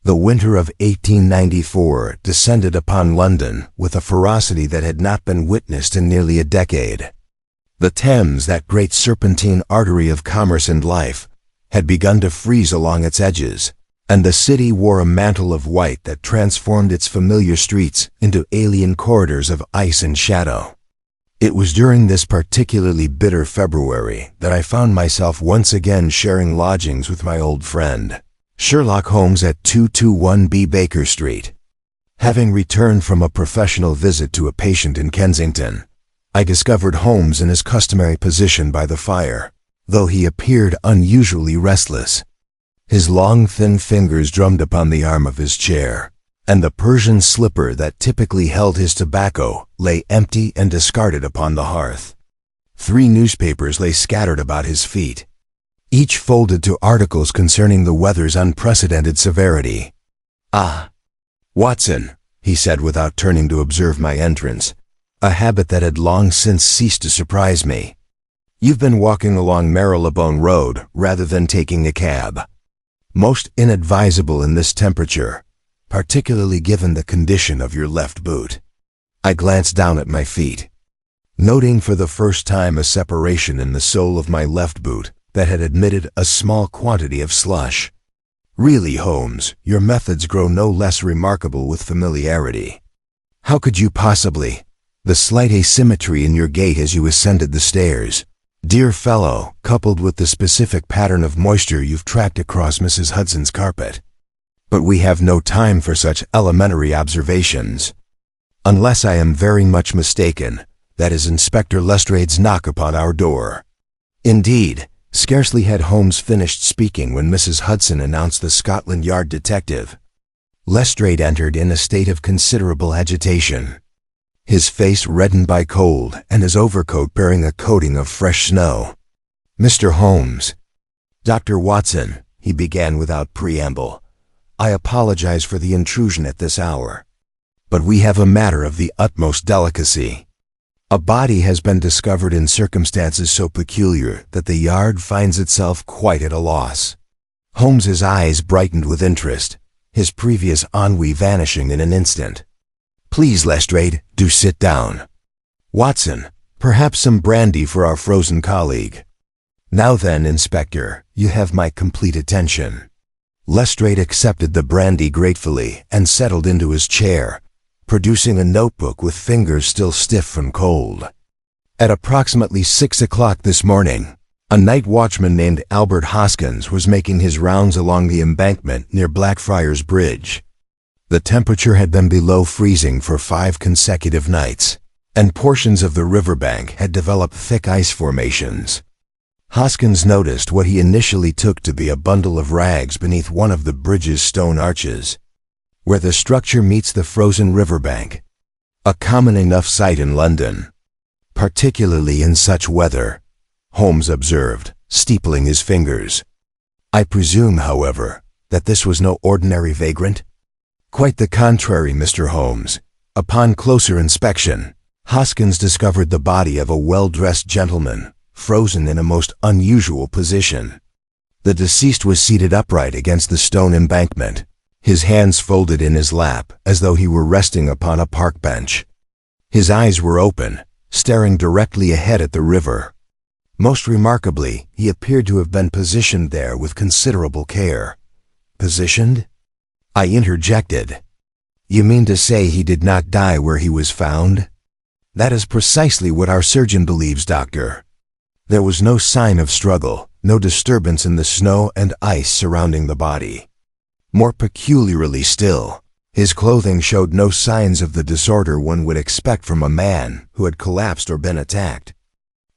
The winter of 1894 descended upon London with a ferocity that had not been witnessed in nearly a decade. The Thames, that great serpentine artery of commerce and life, had begun to freeze along its edges, and the city wore a mantle of white that transformed its familiar streets into alien corridors of ice and shadow. It was during this particularly bitter February that I found myself once again sharing lodgings with my old friend, Sherlock Holmes, at 221B Baker Street. Having returned from a professional visit to a patient in Kensington, I discovered Holmes in his customary position by the fire, though he appeared unusually restless. His long, thin fingers drummed upon the arm of his chair, and the Persian slipper that typically held his tobacco lay empty and discarded upon the hearth. 3 newspapers lay scattered about his feet, each folded to articles concerning the weather's unprecedented severity. "Ah, Watson," he said without turning to observe my entrance, a habit that had long since ceased to surprise me. "You've been walking along Marylebone Road rather than taking a cab. Most inadvisable in this temperature, particularly given the condition of your left boot." I glanced down at my feet, noting for the first time a separation in the sole of my left boot that had admitted a small quantity of slush. "Really, Holmes, your methods grow no less remarkable with familiarity. How could you possibly? The slight asymmetry in your gait as you ascended the stairs, dear fellow, coupled with the specific pattern of moisture you've tracked across Mrs. Hudson's carpet. But we have no time for such elementary observations. Unless I am very much mistaken, that is Inspector Lestrade's knock upon our door." Indeed, scarcely had Holmes finished speaking when Mrs. Hudson announced the Scotland Yard detective. Lestrade entered in a state of considerable agitation, his face reddened by cold and his overcoat bearing a coating of fresh snow. "Mr. Holmes." "Dr. Watson," he began without preamble, "I apologize for the intrusion at this hour, but we have a matter of the utmost delicacy. A body has been discovered in circumstances so peculiar that the Yard finds itself quite at a loss." Holmes's eyes brightened with interest, his previous ennui vanishing in an instant. "Please, Lestrade, do sit down. Watson, perhaps some brandy for our frozen colleague. Now then, Inspector, you have my complete attention." Lestrade accepted the brandy gratefully and settled into his chair, producing a notebook with fingers still stiff from cold. "At approximately 6 o'clock this morning, a night watchman named Albert Hoskins was making his rounds along the embankment near Blackfriars Bridge. The temperature had been below freezing for 5 consecutive nights, and portions of the riverbank had developed thick ice formations. Hoskins noticed what he initially took to be a bundle of rags beneath one of the bridge's stone arches, where the structure meets the frozen riverbank, a common enough sight in London, particularly in such weather, Holmes observed, steepling his fingers. "I presume, however, that this was no ordinary vagrant?" "Quite the contrary, Mr. Holmes. Upon closer inspection, Hoskins discovered the body of a well-dressed gentleman, frozen in a most unusual position. The deceased was seated upright against the stone embankment, his hands folded in his lap as though he were resting upon a park bench. His eyes were open, staring directly ahead at the river. Most remarkably, he appeared to have been positioned there with considerable care." "Positioned?" I interjected. "You mean to say he did not die where he was found?" "That is precisely what our surgeon believes, Doctor. There was no sign of struggle, no disturbance in the snow and ice surrounding the body. More peculiarly still, his clothing showed no signs of the disorder one would expect from a man who had collapsed or been attacked.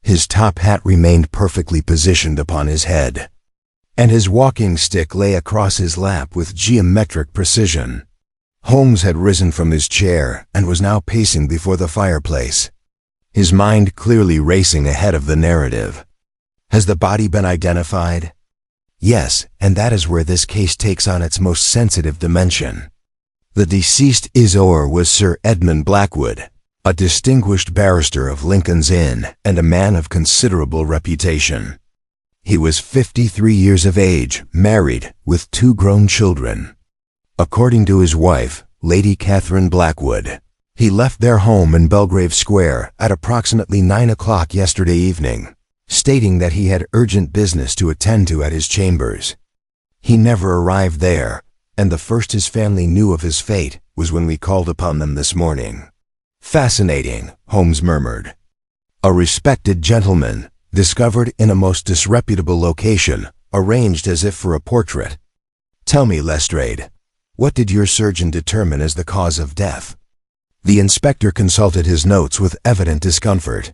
His top hat remained perfectly positioned upon his head, and his walking stick lay across his lap with geometric precision." Holmes had risen from his chair and was now pacing before the fireplace, his mind clearly racing ahead of the narrative. "Has the body been identified?" "Yes, and that is where this case takes on its most sensitive dimension. The deceased was Sir Edmund Blackwood, a distinguished barrister of Lincoln's Inn and a man of considerable reputation. He was 53 years of age, married, with 2 grown children. According to his wife, Lady Catherine Blackwood, he left their home in Belgrave Square at approximately 9 o'clock yesterday evening, stating that he had urgent business to attend to at his chambers. He never arrived there, and the first his family knew of his fate was when we called upon them this morning. Fascinating, Holmes murmured. A respected gentleman, discovered in a most disreputable location, arranged as if for a portrait. Tell me, Lestrade, what did your surgeon determine as the cause of death? The inspector consulted his notes with evident discomfort.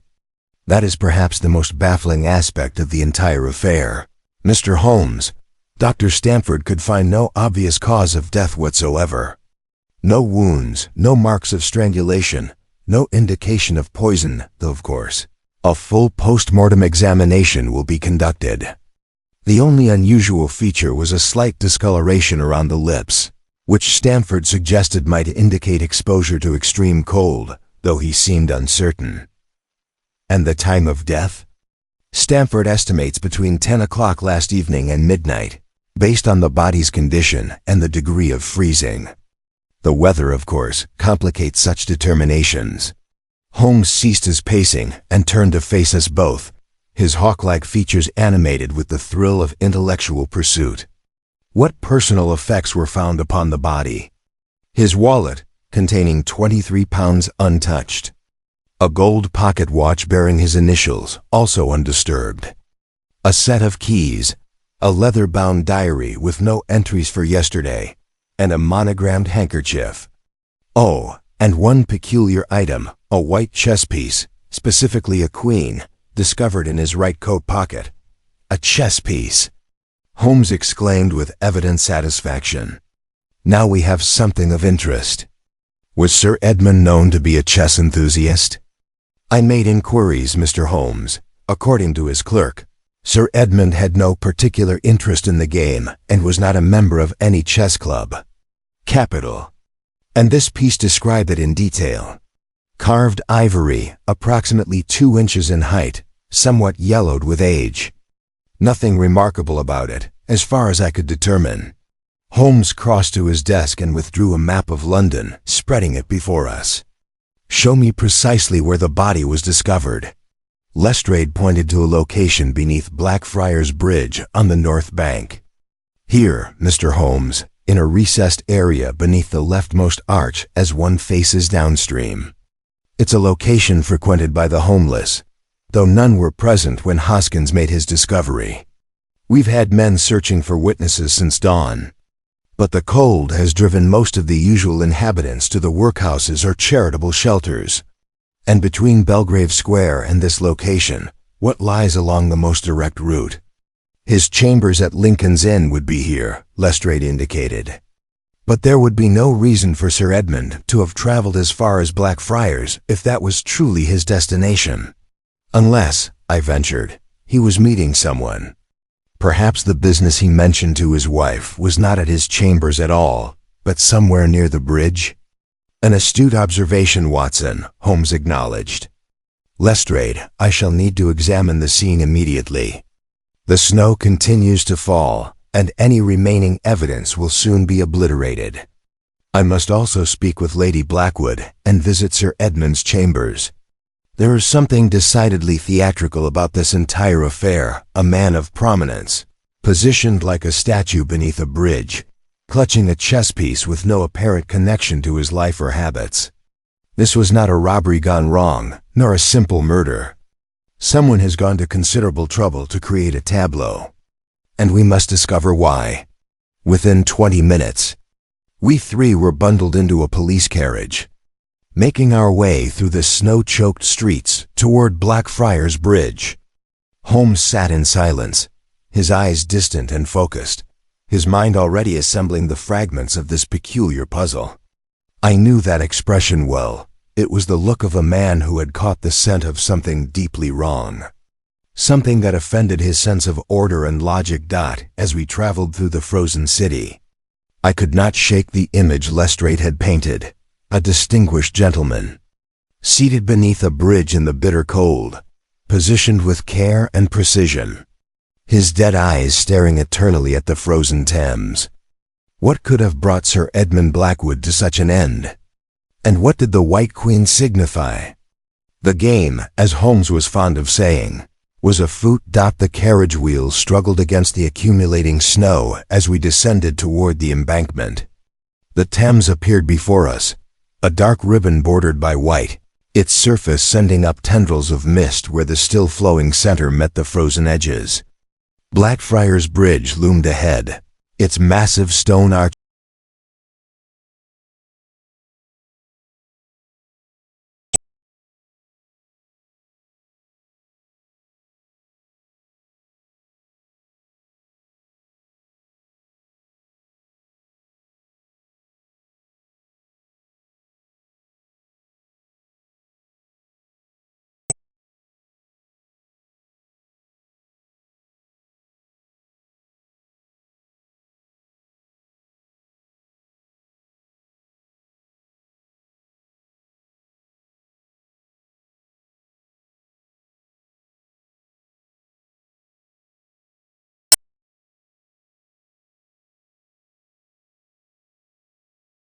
That is perhaps the most baffling aspect of the entire affair. Mr. Holmes, Dr. Stamford could find no obvious cause of death whatsoever. No wounds, no marks of strangulation, no indication of poison, though of course, a full post-mortem examination will be conducted. The only unusual feature was a slight discoloration around the lips, which Stamford suggested might indicate exposure to extreme cold, though he seemed uncertain. And the time of death? Stamford estimates between 10 o'clock last evening and midnight, based on the body's condition and the degree of freezing. The weather, of course, complicates such determinations. Holmes ceased his pacing and turned to face us both, his hawk-like features animated with the thrill of intellectual pursuit. What personal effects were found upon the body? His wallet, containing 23 pounds untouched. A gold pocket watch bearing his initials, also undisturbed. A set of keys, a leather-bound diary with no entries for yesterday, and a monogrammed handkerchief. Oh, and one peculiar item, a white chess piece, specifically a queen, discovered in his right coat pocket. A chess piece! Holmes exclaimed with evident satisfaction. Now we have something of interest. Was Sir Edmund known to be a chess enthusiast? I made inquiries, Mr. Holmes. According to his clerk, Sir Edmund had no particular interest in the game and was not a member of any chess club. Capital. And this piece described it in detail. Carved ivory, approximately 2 inches in height, somewhat yellowed with age. Nothing remarkable about it, as far as I could determine. Holmes crossed to his desk and withdrew a map of London, spreading it before us. Show me precisely where the body was discovered. Lestrade pointed to a location beneath Blackfriars Bridge on the north bank. Here, Mr. Holmes, in a recessed area beneath the leftmost arch as one faces downstream. It's a location frequented by the homeless, though none were present when Hoskins made his discovery. We've had men searching for witnesses since dawn, but the cold has driven most of the usual inhabitants to the workhouses or charitable shelters. And between Belgrave Square and this location, what lies along the most direct route? His chambers at Lincoln's Inn would be here, Lestrade indicated. But there would be no reason for Sir Edmund to have traveled as far as Blackfriars if that was truly his destination. Unless, I ventured, he was meeting someone. Perhaps the business he mentioned to his wife was not at his chambers at all, but somewhere near the bridge. An astute observation, Watson, Holmes acknowledged. Lestrade, I shall need to examine the scene immediately. The snow continues to fall, and any remaining evidence will soon be obliterated. I must also speak with Lady Blackwood and visit Sir Edmund's chambers. There is something decidedly theatrical about this entire affair. A man of prominence, positioned like a statue beneath a bridge, clutching a chess piece with no apparent connection to his life or habits. This was not a robbery gone wrong, nor a simple murder. Someone has gone to considerable trouble to create a tableau, and we must discover why. Within 20 minutes, we three were bundled into a police carriage, making our way through the snow-choked streets toward Blackfriars Bridge. Holmes sat in silence, his eyes distant and focused, his mind already assembling the fragments of this peculiar puzzle. I knew that expression well. It was the look of a man who had caught the scent of something deeply wrong. Something that offended his sense of order and logic. As we traveled through the frozen city, I could not shake the image Lestrade had painted. A distinguished gentleman, seated beneath a bridge in the bitter cold, positioned with care and precision, his dead eyes staring eternally at the frozen Thames. What could have brought Sir Edmund Blackwood to such an end? And what did the White Queen signify? The game, as Holmes was fond of saying, was afoot. The carriage wheels struggled against the accumulating snow as we descended toward the embankment. The Thames appeared before us, a dark ribbon bordered by white, its surface sending up tendrils of mist where the still flowing center met the frozen edges. Blackfriars Bridge loomed ahead, its massive stone arch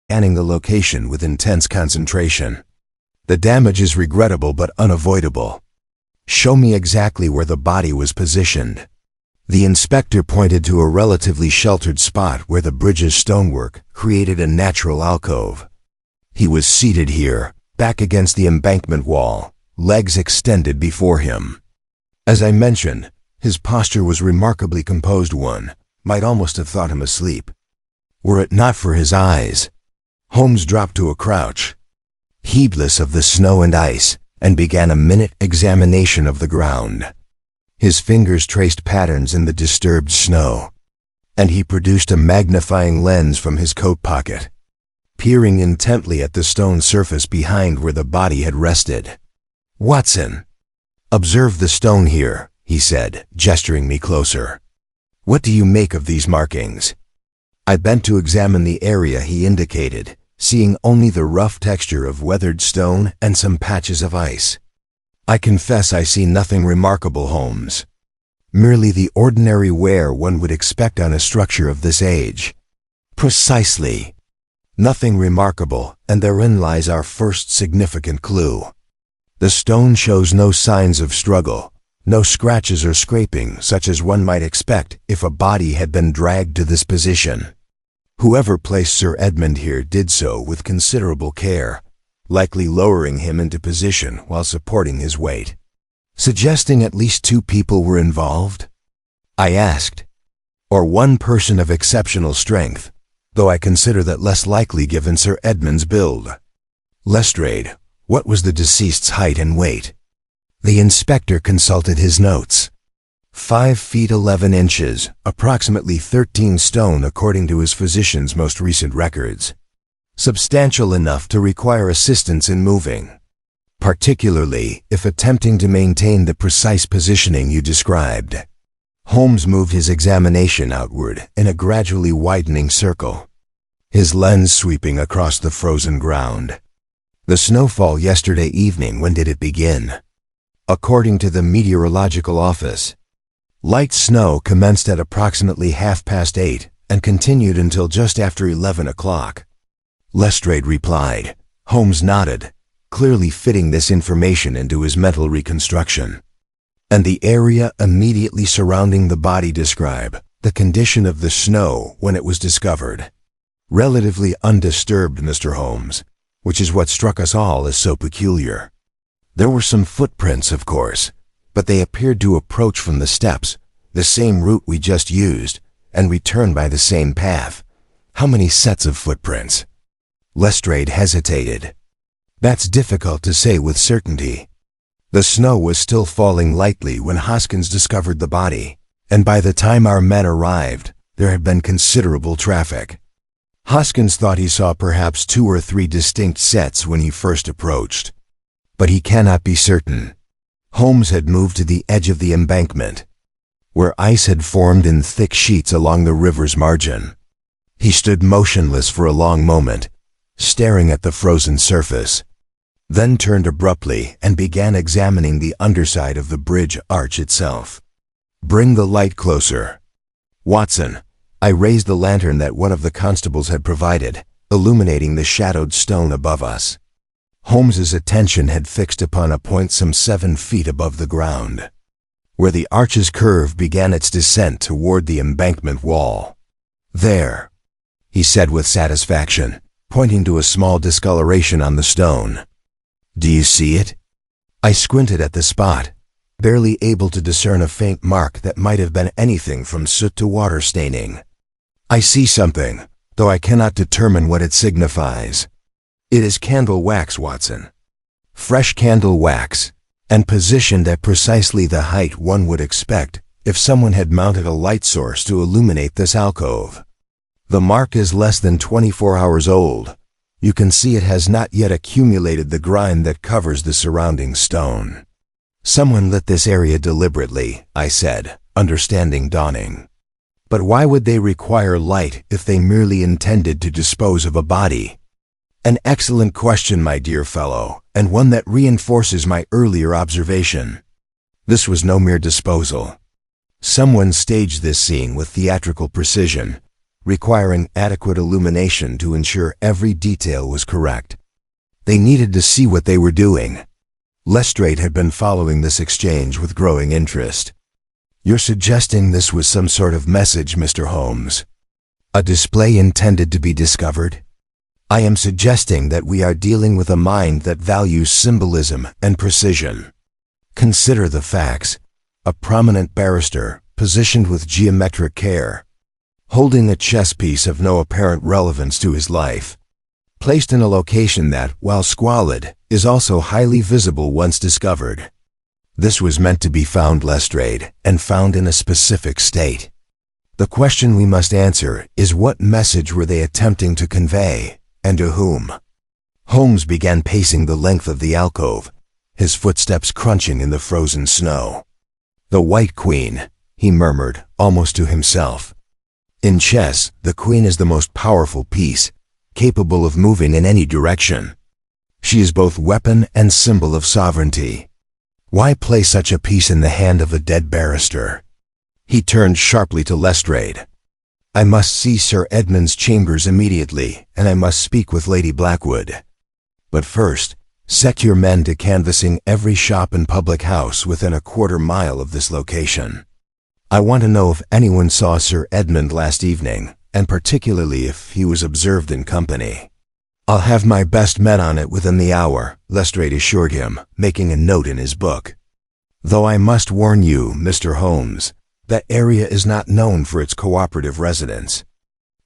scanning the location with intense concentration. The damage is regrettable but unavoidable. Show me exactly where the body was positioned. The inspector pointed to a relatively sheltered spot where the bridge's stonework created a natural alcove. He was seated here, back against the embankment wall, legs extended before him. As I mentioned, his posture was remarkably composed. One might almost have thought him asleep. Were it not for his eyes, Holmes dropped to a crouch, heedless of the snow and ice, and began a minute examination of the ground. His fingers traced patterns in the disturbed snow, and he produced a magnifying lens from his coat pocket, peering intently at the stone surface behind where the body had rested. "Watson, observe the stone here," he said, gesturing me closer. "What do you make of these markings?" I bent to examine the area he indicated, seeing only the rough texture of weathered stone and some patches of ice. "I confess I see nothing remarkable, Holmes. Merely the ordinary wear one would expect on a structure of this age." "Precisely. Nothing remarkable, and therein lies our first significant clue. The stone shows no signs of struggle, no scratches or scraping such as one might expect if a body had been dragged to this position. Whoever placed Sir Edmund here did so with considerable care, likely lowering him into position while supporting his weight." "Suggesting at least two people were involved?" I asked. "Or one person of exceptional strength, though I consider that less likely given Sir Edmund's build." "Lestrade, what was the deceased's height and weight?" The inspector consulted his notes. 5 feet 11 inches, approximately 13 stone according to his physician's most recent records. Substantial enough to require assistance in moving, particularly if attempting to maintain the precise positioning you described." Holmes moved his examination outward in a gradually widening circle, his lens sweeping across the frozen ground. "The snowfall yesterday evening, when did it begin?" "According to the meteorological office, light snow commenced at approximately 8:30 and continued until just after 11 o'clock. Lestrade replied. Holmes nodded, clearly fitting this information into his mental reconstruction. "And the area immediately surrounding the body describe the condition of the snow when it was discovered." "Relatively undisturbed, Mr. Holmes, which is what struck us all as so peculiar. There were some footprints, of course, but they appeared to approach from the steps, the same route we just used, and return by the same path." "How many sets of footprints?" Lestrade hesitated. "That's difficult to say with certainty. The snow was still falling lightly when Hoskins discovered the body, and by the time our men arrived, there had been considerable traffic. Hoskins thought he saw perhaps 2 or 3 distinct sets when he first approached, but he cannot be certain." Holmes had moved to the edge of the embankment, where ice had formed in thick sheets along the river's margin. He stood motionless for a long moment, staring at the frozen surface, then turned abruptly and began examining the underside of the bridge arch itself. "Bring the light closer. Watson, I raised the lantern that one of the constables had provided, illuminating the shadowed stone above us. Holmes's attention had fixed upon a point some 7 feet above the ground, where the arch's curve began its descent toward the embankment wall. "There," he said with satisfaction, pointing to a small discoloration on the stone. "Do you see it?" I squinted at the spot, barely able to discern a faint mark that might have been anything from soot to water staining. "I see something, though I cannot determine what it signifies. It is candle wax, Watson. Fresh candle wax, and positioned at precisely the height one would expect if someone had mounted a light source to illuminate this alcove. The mark is less than 24 hours old. You can see it has not yet accumulated the grime that covers the surrounding stone." "Someone lit this area deliberately," I said, understanding dawning. "But why would they require light if they merely intended to dispose of a body?" "An excellent question, my dear fellow, and one that reinforces my earlier observation. This was no mere disposal. Someone staged this scene with theatrical precision, requiring adequate illumination to ensure every detail was correct. They needed to see what they were doing." Lestrade had been following this exchange with growing interest. "You're suggesting this was some sort of message, Mr. Holmes? A display intended to be discovered?" "I am suggesting that we are dealing with a mind that values symbolism and precision. Consider the facts. A prominent barrister, positioned with geometric care, holding a chess piece of no apparent relevance to his life, placed in a location that, while squalid, is also highly visible once discovered. This was meant to be found, Lestrade, and found in a specific state. The question we must answer is what message were they attempting to convey, and to whom?" Holmes began pacing the length of the alcove, his footsteps crunching in the frozen snow. "The White Queen," he murmured, almost to himself. "In chess, the queen is the most powerful piece, capable of moving in any direction. She is both weapon and symbol of sovereignty. Why place such a piece in the hand of a dead barrister?" He turned sharply to Lestrade. "I must see Sir Edmund's chambers immediately, and I must speak with Lady Blackwood. But first, set your men to canvassing every shop and public house within a quarter-mile of this location. I want to know if anyone saw Sir Edmund last evening, and particularly if he was observed in company." "I'll have my best men on it within the hour," Lestrade assured him, making a note in his book. "Though I must warn you, Mr. Holmes, that area is not known for its cooperative residents.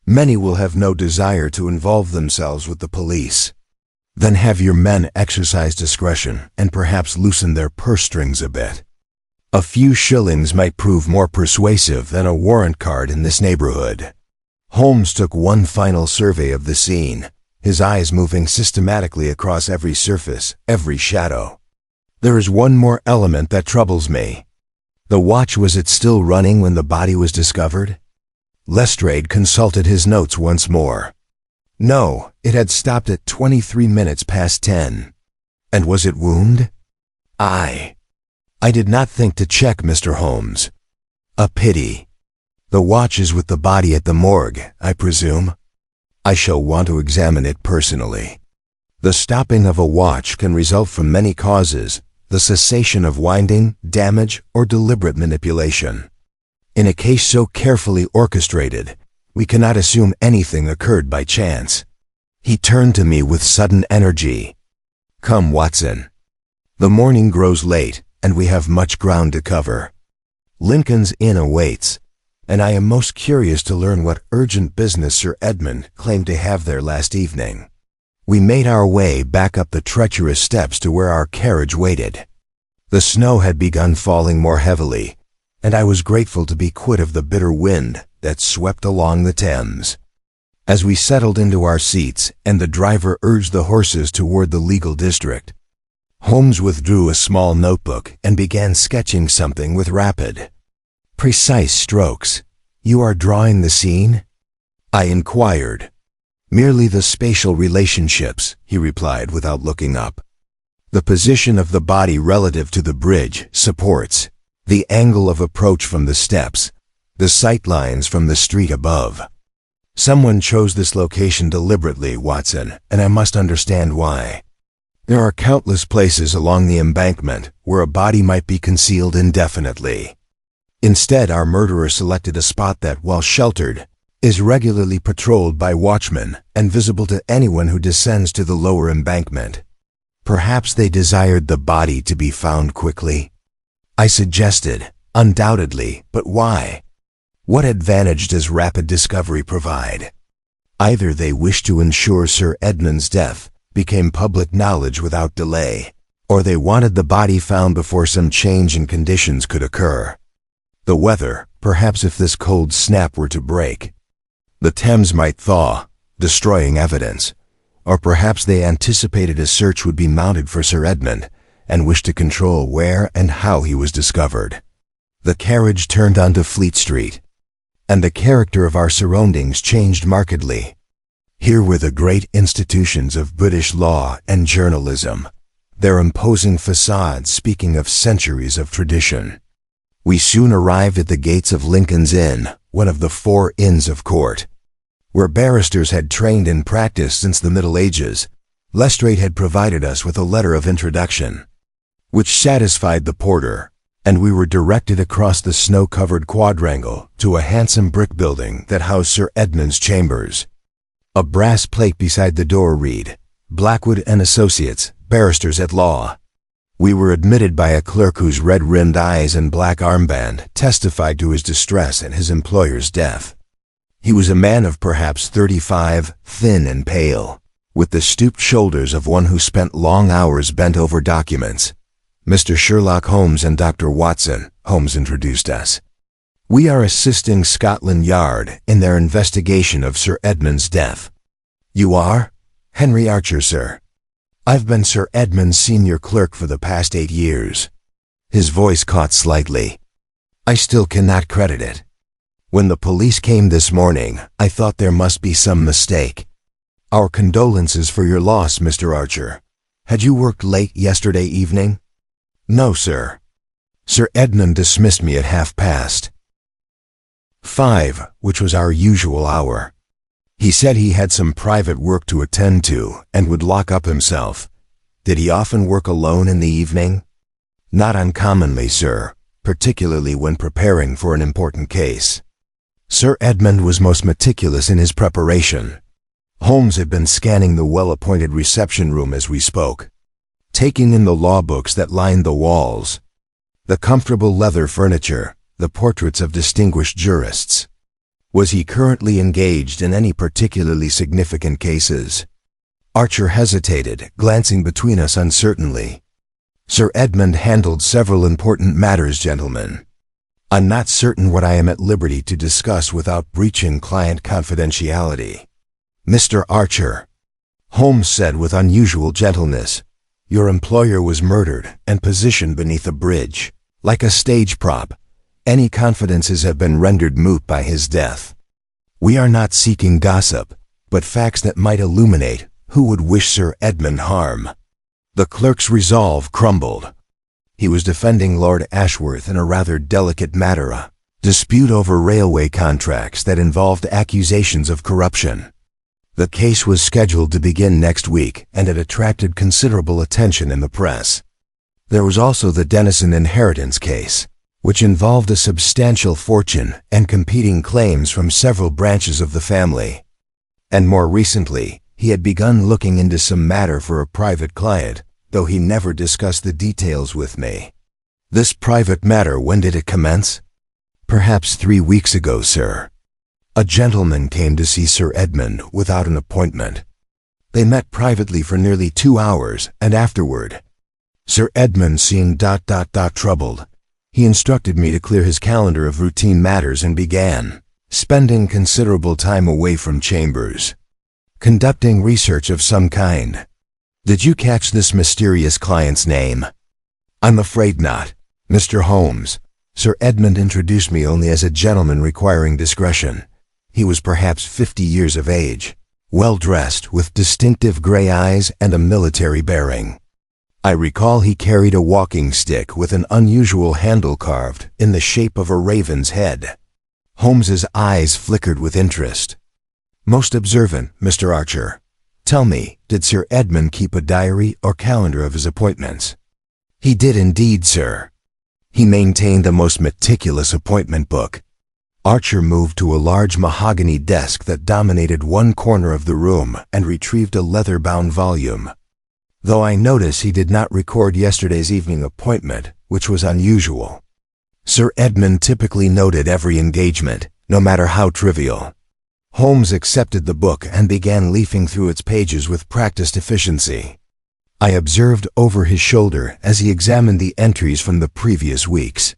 Many will have no desire to involve themselves with the police. Then have your men exercise discretion and perhaps loosen their purse strings a bit. A few shillings might prove more persuasive than a warrant card in this neighborhood." Holmes took one final survey of the scene, his eyes moving systematically across every surface, every shadow. "There is one more element that troubles me. The watch, was it still running when the body was discovered?" Lestrade consulted his notes once more. "No, it had stopped at 23 minutes past 10. "And was it wound?" "Aye. I did not think to check, Mr. Holmes. A pity. The watch is with the body at the morgue, I presume?" "I shall want to examine it personally. The stopping of a watch can result from many causes, the cessation of winding, damage, or deliberate manipulation. In a case so carefully orchestrated, we cannot assume anything occurred by chance." He turned to me with sudden energy. "Come, Watson. The morning grows late, and we have much ground to cover. Lincoln's Inn awaits, and I am most curious to learn what urgent business Sir Edmund claimed to have there last evening." We made our way back up the treacherous steps to where our carriage waited. The snow had begun falling more heavily, and I was grateful to be quit of the bitter wind that swept along the Thames. As we settled into our seats and the driver urged the horses toward the legal district, Holmes withdrew a small notebook and began sketching something with rapid, precise strokes. "You are drawing the scene?" I inquired. "Merely the spatial relationships," he replied without looking up. "The position of the body relative to the bridge supports, the angle of approach from the steps, The sightlines from the street above. Someone chose this location deliberately, Watson, and I must understand why. There are countless places along the embankment where a body might be concealed indefinitely. Instead, our murderer selected a spot that, while sheltered, is regularly patrolled by watchmen and visible to anyone who descends to the lower embankment. Perhaps they desired the body to be found quickly. I suggested, undoubtedly, but why? What advantage does rapid discovery provide? Either they wished to ensure Sir Edmund's death became public knowledge without delay, or they wanted the body found before some change in conditions could occur. The weather, perhaps if this cold snap were to break. The Thames might thaw, destroying evidence. Or perhaps they anticipated a search would be mounted for Sir Edmund and wished to control where and how he was discovered. The carriage turned onto Fleet Street, and the character of our surroundings changed markedly. Here were the great institutions of British law and journalism, their imposing facades speaking of centuries of tradition. We soon arrived at the gates of Lincoln's Inn, one of the 4 inns of court. Where barristers had trained and practiced since the Middle Ages, Lestrade had provided us with a letter of introduction, which satisfied the porter, and we were directed across the snow-covered quadrangle to a handsome brick building that housed Sir Edmund's chambers. A brass plate beside the door read, "Blackwood and Associates, Barristers at Law." We were admitted by a clerk whose red-rimmed eyes and black armband testified to his distress at his employer's death. He was a man of perhaps 35, thin and pale, with the stooped shoulders of one who spent long hours bent over documents. Mr. Sherlock Holmes and Dr. Watson, Holmes introduced us. We are assisting Scotland Yard in their investigation of Sir Edmund's death. You are? Henry Archer, sir. I've been Sir Edmund's senior clerk for the past 8 years. His voice caught slightly. I still cannot credit it. When the police came this morning, I thought there must be some mistake. Our condolences for your loss, Mr. Archer. Had you worked late yesterday evening? No, sir. Sir Edmund dismissed me at 5:30, which was our usual hour. He said he had some private work to attend to and would lock up himself. Did he often work alone in the evening? Not uncommonly, sir, particularly when preparing for an important case. Sir Edmund was most meticulous in his preparation. Holmes had been scanning the well-appointed reception room as we spoke, taking in the law books that lined the walls, the comfortable leather furniture, the portraits of distinguished jurists. Was he currently engaged in any particularly significant cases? Archer hesitated, glancing between us uncertainly. Sir Edmund handled several important matters, gentlemen. I'm not certain what I am at liberty to discuss without breaching client confidentiality. Mr. Archer, Holmes said with unusual gentleness, your employer was murdered and positioned beneath a bridge, like a stage prop. Any confidences have been rendered moot by his death. We are not seeking gossip, but facts that might illuminate who would wish Sir Edmund harm. The clerk's resolve crumbled. He was defending Lord Ashworth in a rather delicate matter, a dispute over railway contracts that involved accusations of corruption. The case was scheduled to begin next week and had attracted considerable attention in the press. There was also the Denison inheritance case, which involved a substantial fortune and competing claims from several branches of the family. And more recently, he had begun looking into some matter for a private client, though he never discussed the details with me. This private matter, when did it commence? Perhaps 3 weeks ago, sir. A gentleman came to see Sir Edmund without an appointment. They met privately for nearly 2 hours, and afterward, Sir Edmund seemed troubled. He instructed me to clear his calendar of routine matters and began spending considerable time away from chambers, conducting research of some kind. Did you catch this mysterious client's name? I'm afraid not, Mr. Holmes. Sir Edmund introduced me only as a gentleman requiring discretion. He was perhaps 50 years of age, well-dressed, with distinctive gray eyes and a military bearing. I recall he carried a walking stick with an unusual handle carved in the shape of a raven's head. Holmes's eyes flickered with interest. "Most observant, Mr. Archer. Tell me, did Sir Edmund keep a diary or calendar of his appointments?" "He did indeed, sir. He maintained the most meticulous appointment book." Archer moved to a large mahogany desk that dominated one corner of the room and retrieved a leather-bound volume. "Though I notice he did not record yesterday's evening appointment, which was unusual. Sir Edmund typically noted every engagement, no matter how trivial." Holmes accepted the book and began leafing through its pages with practiced efficiency. I observed over his shoulder as he examined the entries from the previous weeks.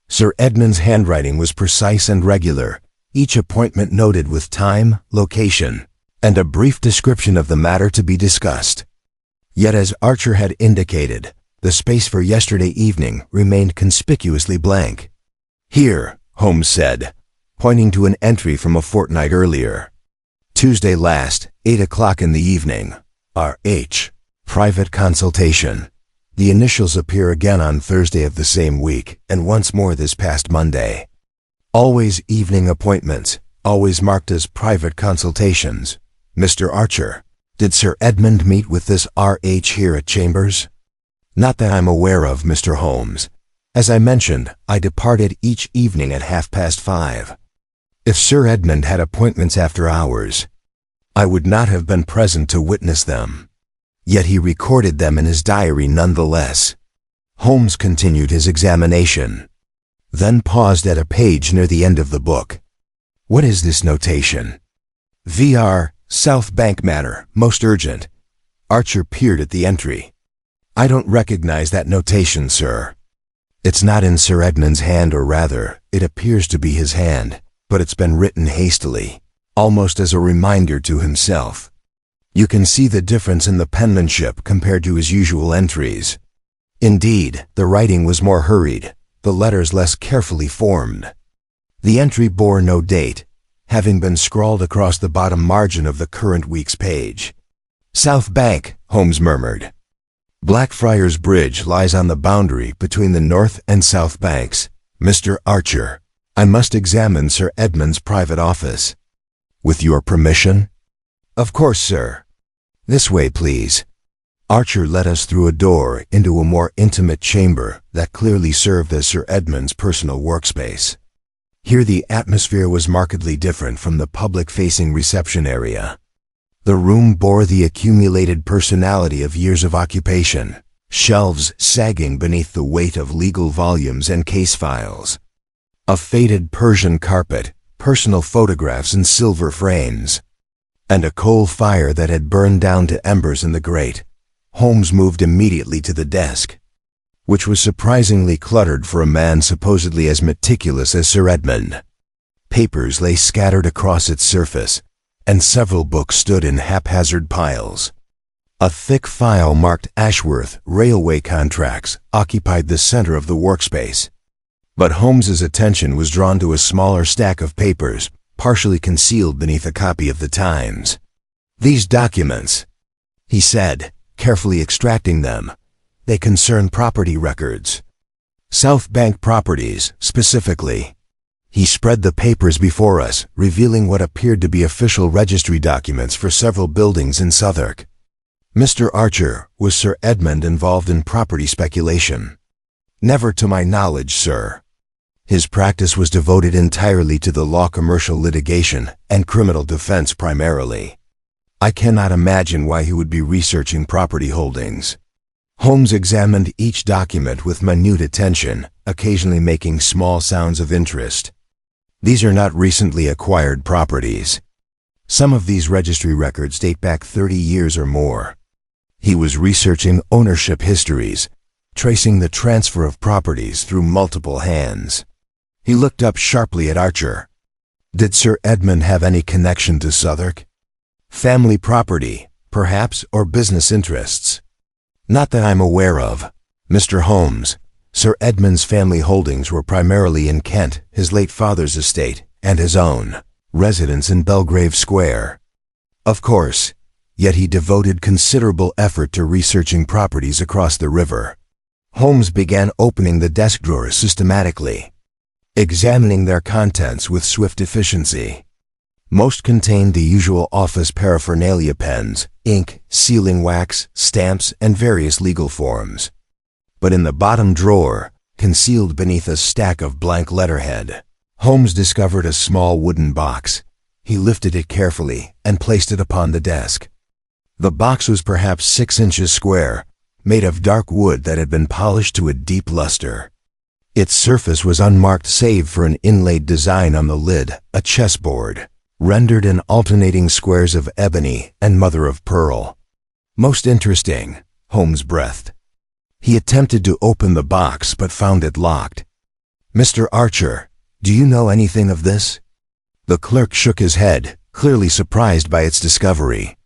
Sir Edmund's handwriting was precise and regular, each appointment noted with time, location, and a brief description of the matter to be discussed. Yet as Archer had indicated, the space for yesterday evening remained conspicuously blank. "Here," Holmes said, pointing to an entry from a fortnight earlier. "Tuesday last, 8 o'clock in the evening. R.H. Private consultation." The initials appear again on Thursday of the same week, and once more this past Monday. "Always evening appointments, always marked as private consultations. Mr. Archer, did Sir Edmund meet with this R.H. here at Chambers?" "Not that I'm aware of, Mr. Holmes. As I mentioned, I departed each evening at 5:30. If Sir Edmund had appointments after hours, I would not have been present to witness them. Yet he recorded them in his diary nonetheless." Holmes continued his examination, then paused at a page near the end of the book. "What is this notation?" "VR, South Bank matter, most urgent." Archer peered at the entry. "I don't recognize that notation, sir." "It's not in Sir Edmund's hand, or rather, it appears to be his hand, but it's been written hastily, almost as a reminder to himself. You can see the difference in the penmanship compared to his usual entries. Indeed, the writing was more hurried, the letters less carefully formed. The entry bore no date, having been scrawled across the bottom margin of the current week's page. "South Bank," Holmes murmured. "Blackfriars Bridge lies on the boundary between the North and South Banks. Mr. Archer, I must examine Sir Edmund's private office." "With your permission?" "Of course, sir. This way, please." Archer led us through a door into a more intimate chamber that clearly served as Sir Edmund's personal workspace. Here the atmosphere was markedly different from the public-facing reception area. The room bore the accumulated personality of years of occupation, shelves sagging beneath the weight of legal volumes and case files. A faded Persian carpet, personal photographs in silver frames, and a coal fire that had burned down to embers in the grate. Holmes moved immediately to the desk, which was surprisingly cluttered for a man supposedly as meticulous as Sir Edmund. Papers lay scattered across its surface, and several books stood in haphazard piles. A thick file marked Ashworth railway contracts occupied the center of the workspace. But Holmes's attention was drawn to a smaller stack of papers, partially concealed beneath a copy of the Times. "These documents," he said, carefully extracting them, "they concern property records. South Bank properties, specifically." He spread the papers before us, revealing what appeared to be official registry documents for several buildings in Southwark. "Mr. Archer, was Sir Edmund involved in property speculation?" "Never to my knowledge, sir. His practice was devoted entirely to the law, commercial litigation, and criminal defense primarily. I cannot imagine why he would be researching property holdings." Holmes examined each document with minute attention, occasionally making small sounds of interest. "These are not recently acquired properties. Some of these registry records date back 30 years or more. He was researching ownership histories, tracing the transfer of properties through multiple hands." He looked up sharply at Archer. "Did Sir Edmund have any connection to Southwark? Family property, perhaps, or business interests?" "Not that I'm aware of, Mr. Holmes. Sir Edmund's family holdings were primarily in Kent, his late father's estate, and his own residence in Belgrave Square." "Of course, yet he devoted considerable effort to researching properties across the river." Holmes began opening the desk drawers systematically. examining their contents with swift efficiency. Most contained the usual office paraphernalia: pens, ink, sealing wax, stamps, and various legal forms. But in the bottom drawer, concealed beneath a stack of blank letterhead, Holmes discovered a small wooden box. He lifted it carefully and placed it upon the desk. The box was perhaps 6 inches square, made of dark wood that had been polished to a deep luster. Its surface was unmarked save for an inlaid design on the lid, a chessboard, rendered in alternating squares of ebony and mother of pearl. Most interesting, Holmes breathed. He attempted to open the box but found it locked. "Mr. Archer, do you know anything of this?" The clerk shook his head, clearly surprised by its discovery.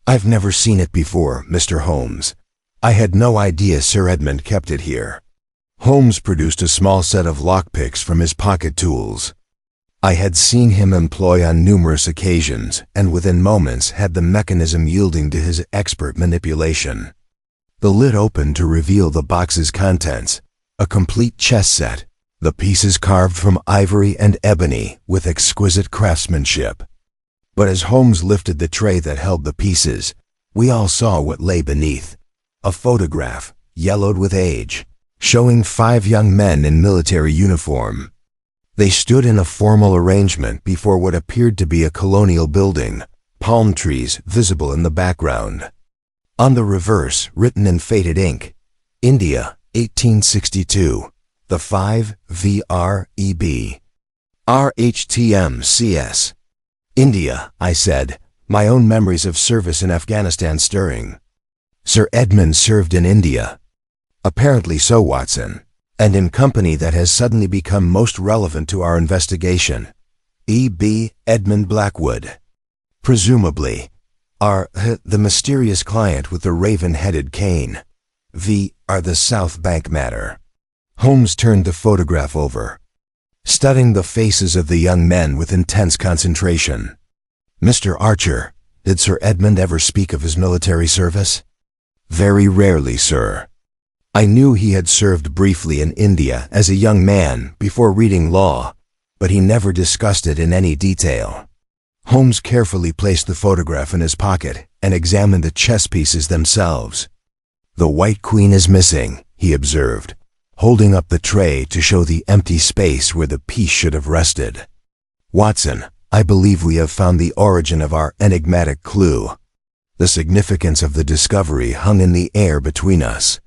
"I've never seen it before, Mr. Holmes. I had no idea Sir Edmund kept it here." Holmes produced a small set of lockpicks from his pocket tools. I had seen him employ on numerous occasions, and within moments had the mechanism yielding to his expert manipulation. The lid opened to reveal the box's contents, a complete chess set, the pieces carved from ivory and ebony with exquisite craftsmanship. But as Holmes lifted the tray that held the pieces, we all saw what lay beneath: a photograph, yellowed with age, showing 5 young men in military uniform. They stood in a formal arrangement before what appeared to be a colonial building, palm trees visible in the background. On the reverse, written in faded ink, "India, 1862, the 5 VREB. RHTMCS. "India," I said, my own memories of service in Afghanistan stirring. "Sir Edmund served in India." "Apparently so, Watson, and in company that has suddenly become most relevant to our investigation. E.B. Edmund Blackwood. Presumably, the mysterious client with the raven-headed cane. The South Bank matter." Holmes turned the photograph over, studying the faces of the young men with intense concentration. "Mr. Archer, did Sir Edmund ever speak of his military service?" "Very rarely, sir. I knew he had served briefly in India as a young man before reading law, but he never discussed it in any detail." Holmes carefully placed the photograph in his pocket and examined the chess pieces themselves. "The white queen is missing," he observed, holding up the tray to show the empty space where the piece should have rested. "Watson, I believe we have found the origin of our enigmatic clue." The significance of the discovery hung in the air between us.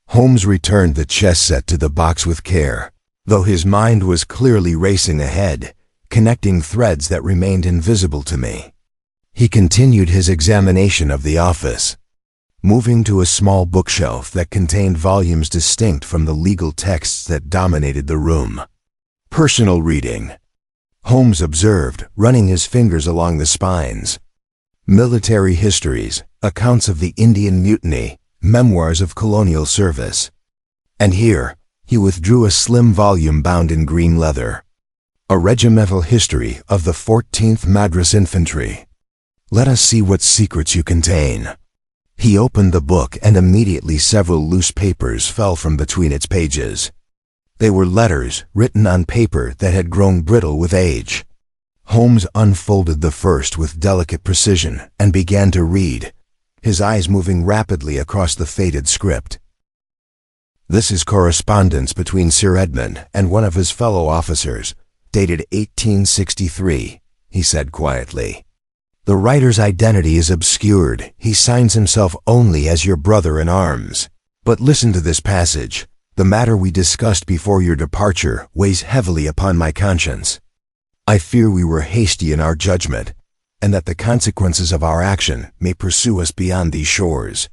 Holmes returned the chess set to the box with care, though his mind was clearly racing ahead, connecting threads that remained invisible to me. He continued his examination of the office, moving to a small bookshelf that contained volumes distinct from the legal texts that dominated the room. "Personal reading," Holmes observed, running his fingers along the spines. "Military histories, accounts of the Indian Mutiny, memoirs of colonial service." And here, he withdrew a slim volume bound in green leather. "A regimental history of the 14th Madras Infantry. Let us see what secrets you contain." He opened the book and immediately several loose papers fell from between its pages. They were letters written on paper that had grown brittle with age. Holmes unfolded the first with delicate precision and began to read, his eyes moving rapidly across the faded script. "This is correspondence between Sir Edmund and one of his fellow officers, dated 1863, he said quietly. "The writer's identity is obscured. He signs himself only as your brother-in-arms. But listen to this passage. The matter we discussed before your departure weighs heavily upon my conscience. I fear we were hasty in our judgment, and that the consequences of our action may pursue us beyond these shores."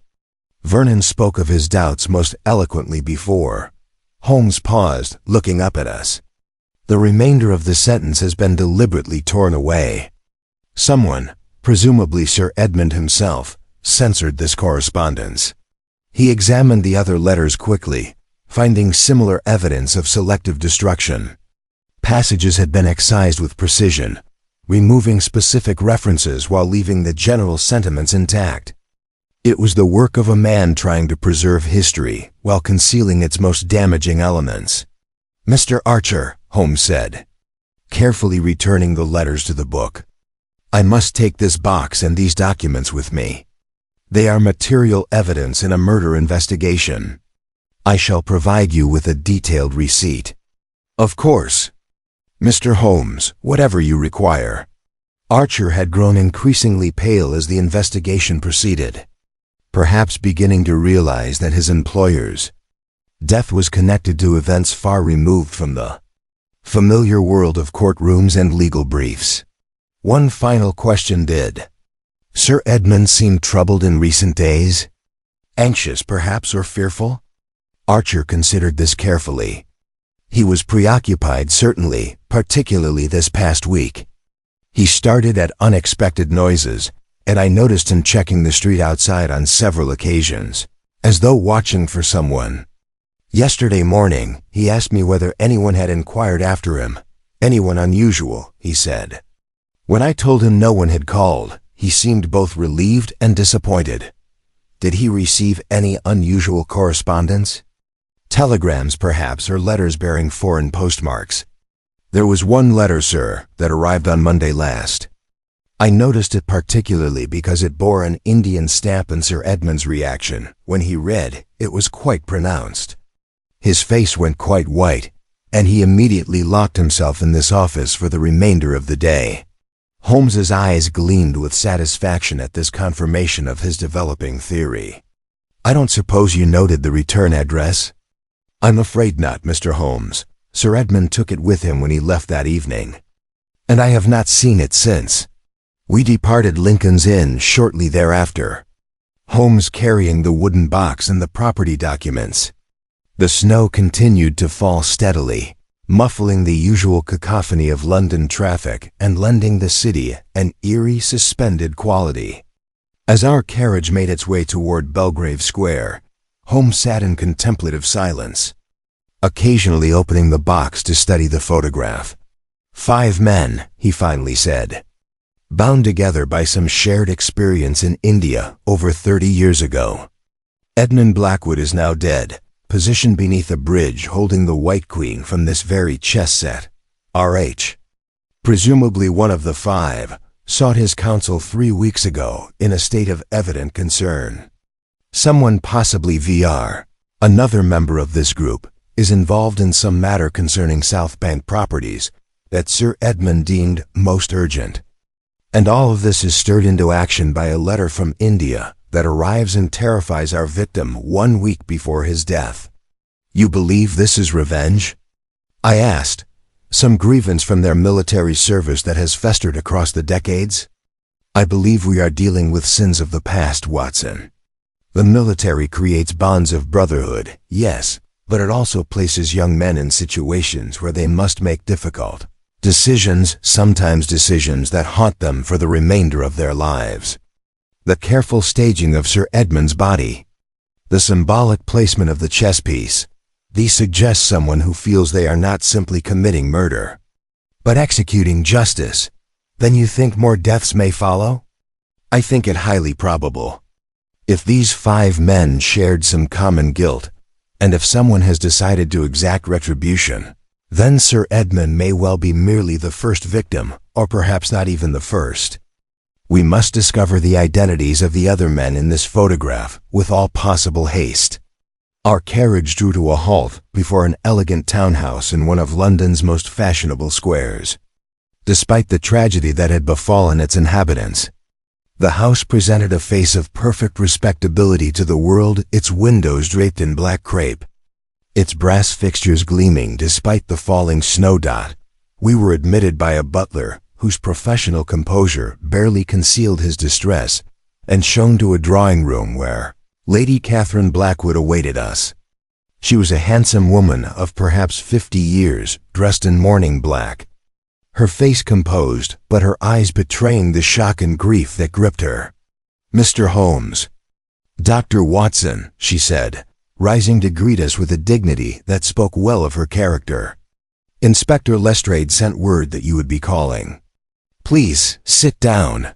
Vernon spoke of his doubts most eloquently before. Holmes paused, looking up at us. The remainder of the sentence has been deliberately torn away. Someone, presumably Sir Edmund himself, censored this correspondence. He examined the other letters quickly, finding similar evidence of selective destruction. Passages had been excised with precision, removing specific references while leaving the general sentiments intact. It was the work of a man trying to preserve history while concealing its most damaging elements. "Mr. Archer," Holmes said, carefully returning the letters to the book, "I must take this box and these documents with me. They are material evidence in a murder investigation. I shall provide you with a detailed receipt." "Of course, Mr. Holmes, whatever you require." Archer had grown increasingly pale as the investigation proceeded, perhaps beginning to realize that his employer's death was connected to events far removed from the familiar world of courtrooms and legal briefs. One final question: did Sir Edmund seem troubled in recent days? Anxious, perhaps, or fearful? Archer considered this carefully. He was preoccupied, certainly, particularly this past week. He started at unexpected noises, and I noticed him checking the street outside on several occasions, as though watching for someone. Yesterday morning, he asked me whether anyone had inquired after him. "Anyone unusual," he said. When I told him no one had called, he seemed both relieved and disappointed. Did he receive any unusual correspondence? Telegrams, perhaps, or letters bearing foreign postmarks? "There was one letter, sir, that arrived on Monday last. I noticed it particularly because it bore an Indian stamp, and Sir Edmund's reaction, when he read, it was quite pronounced. His face went quite white, and he immediately locked himself in this office for the remainder of the day." Holmes's eyes gleamed with satisfaction at this confirmation of his developing theory. "I don't suppose you noted the return address?" "I'm afraid not, Mr. Holmes. Sir Edmund took it with him when he left that evening, and I have not seen it since. We departed Lincoln's Inn shortly thereafter, Holmes carrying the wooden box and the property documents. The snow continued to fall steadily, muffling the usual cacophony of London traffic and lending the city an eerie, suspended quality. As our carriage made its way toward Belgrave Square, Holmes sat in contemplative silence, occasionally opening the box to study the photograph. "5 men," he finally said, "bound together by some shared experience in India over 30 years ago. Edmund Blackwood is now dead, positioned beneath a bridge holding the White Queen from this very chess set. R.H., presumably one of the 5, sought his counsel 3 weeks ago in a state of evident concern. Someone, possibly VR, another member of this group, is involved in some matter concerning South Bank properties that Sir Edmund deemed most urgent. And all of this is stirred into action by a letter from India that arrives and terrifies our victim 1 week before his death." "You believe this is revenge?" I asked. "Some grievance from their military service that has festered across the decades?" "I believe we are dealing with sins of the past, Watson. The military creates bonds of brotherhood, yes, but it also places young men in situations where they must make difficult decisions, sometimes decisions that haunt them for the remainder of their lives. The careful staging of Sir Edmund's body, the symbolic placement of the chess piece, these suggest someone who feels they are not simply committing murder, but executing justice. Then you think more deaths may follow?" "I think it highly probable. If these 5 men shared some common guilt, and if someone has decided to exact retribution, then Sir Edmund may well be merely the first victim, or perhaps not even the first. We must discover the identities of the other men in this photograph with all possible haste." Our carriage drew to a halt before an elegant townhouse in one of London's most fashionable squares. Despite the tragedy that had befallen its inhabitants, the house presented a face of perfect respectability to the world, its windows draped in black crepe, its brass fixtures gleaming despite the falling snowdot. We were admitted by a butler whose professional composure barely concealed his distress, and shown to a drawing room where Lady Catherine Blackwood awaited us. She was a handsome woman of perhaps 50 years, dressed in mourning black, her face composed, but her eyes betraying the shock and grief that gripped her. "Mr. Holmes." "Dr. Watson," she said, rising to greet us with a dignity that spoke well of her character. "Inspector Lestrade sent word that you would be calling. Please, sit down.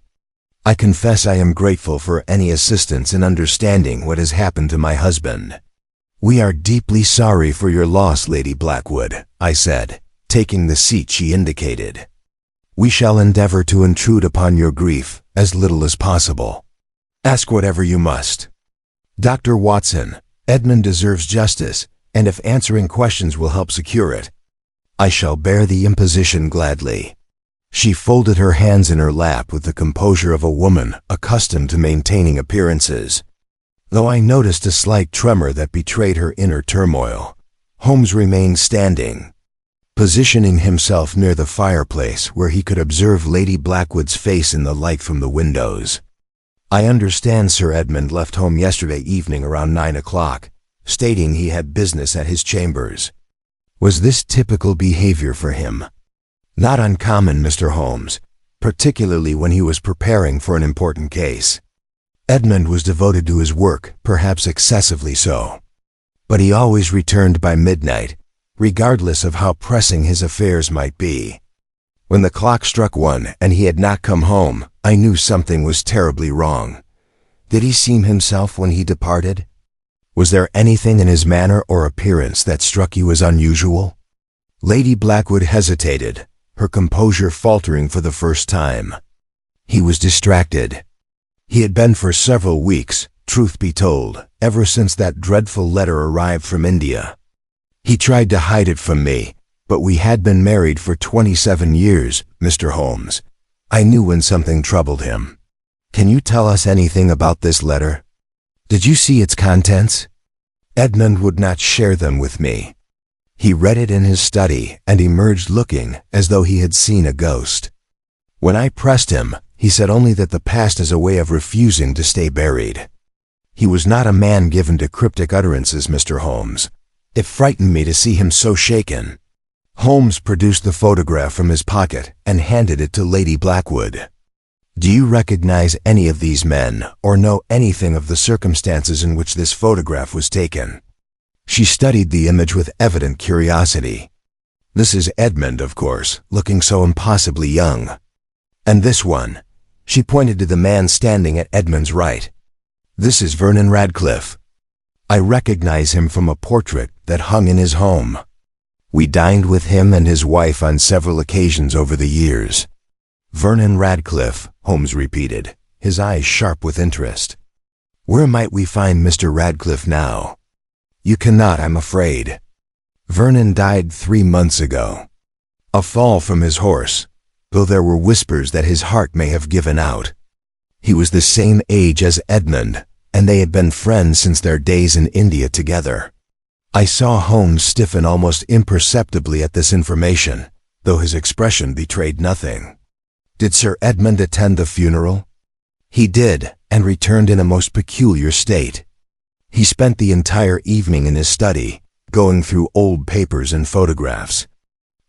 I confess I am grateful for any assistance in understanding what has happened to my husband." "We are deeply sorry for your loss, Lady Blackwood," I said, taking the seat she indicated. "We shall endeavor to intrude upon your grief as little as possible. Ask whatever you must. Dr. Watson, Edmund deserves justice, and if answering questions will help secure it, I shall bear the imposition gladly." She folded her hands in her lap with the composure of a woman accustomed to maintaining appearances. Though I noticed a slight tremor that betrayed her inner turmoil, Holmes remained standing, positioning himself near the fireplace where he could observe Lady Blackwood's face in the light from the windows. "I understand Sir Edmund left home yesterday evening around 9 o'clock, stating he had business at his chambers. Was this typical behavior for him?" "Not uncommon, Mr. Holmes, particularly when he was preparing for an important case. Edmund was devoted to his work, perhaps excessively so. But he always returned by midnight, regardless of how pressing his affairs might be. When the clock struck 1 and he had not come home, I knew something was terribly wrong. Did he seem himself when he departed? Was there anything in his manner or appearance that struck you as unusual?" Lady Blackwood hesitated, her composure faltering for the first time. "He was distracted. He had been for several weeks, truth be told, ever since that dreadful letter arrived from India. He tried to hide it from me, but we had been married for 27 years, Mr. Holmes. I knew when something troubled him. Can you tell us anything about this letter? Did you see its contents?" Edmund would not share them with me. He read it in his study and emerged looking as though he had seen a ghost. When I pressed him, he said only that the past is a way of refusing to stay buried. He was not a man given to cryptic utterances, Mr. Holmes. It frightened me to see him so shaken." Holmes produced the photograph from his pocket and handed it to Lady Blackwood. "Do you recognize any of these men or know anything of the circumstances in which this photograph was taken?" She studied the image with evident curiosity. "This is Edmund, of course, looking so impossibly young. And this one," she pointed to the man standing at Edmund's right. "This is Vernon Radcliffe. I recognize him from a portrait that hung in his home. We dined with him and his wife on several occasions over the years." "Vernon Radcliffe," Holmes repeated, his eyes sharp with interest. "Where might we find Mr. Radcliffe now?" "You cannot, I'm afraid. Vernon died 3 months ago. A fall from his horse, though there were whispers that his heart may have given out. He was the same age as Edmund, and they had been friends since their days in India together." I saw Holmes stiffen almost imperceptibly at this information, though his expression betrayed nothing. "Did Sir Edmund attend the funeral?" "He did, and returned in a most peculiar state. He spent the entire evening in his study, going through old papers and photographs.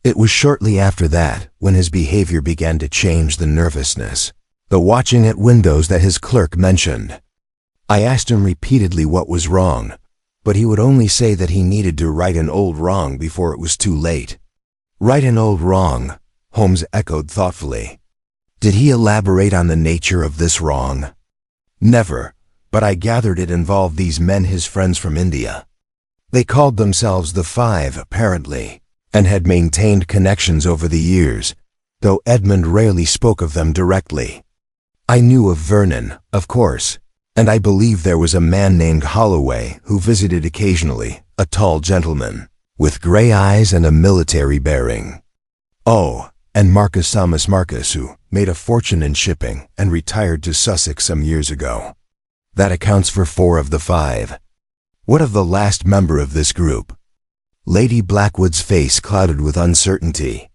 It was shortly after that when his behavior began to change, the nervousness, the watching at windows that his clerk mentioned. I asked him repeatedly what was wrong, but he would only say that he needed to right an old wrong before it was too late." "Right an old wrong," Holmes echoed thoughtfully. "Did he elaborate on the nature of this wrong?" "Never, but I gathered it involved these men, his friends from India. They called themselves the Five, apparently, and had maintained connections over the years, though Edmund rarely spoke of them directly. I knew of Vernon, of course, and I believe there was a man named Holloway who visited occasionally, a tall gentleman, with gray eyes and a military bearing. Oh, and Marcus Thomas Marcus, who made a fortune in shipping and retired to Sussex some years ago. That accounts for 4 of the 5. What of the last member of this group?" Lady Blackwood's face clouded with uncertainty.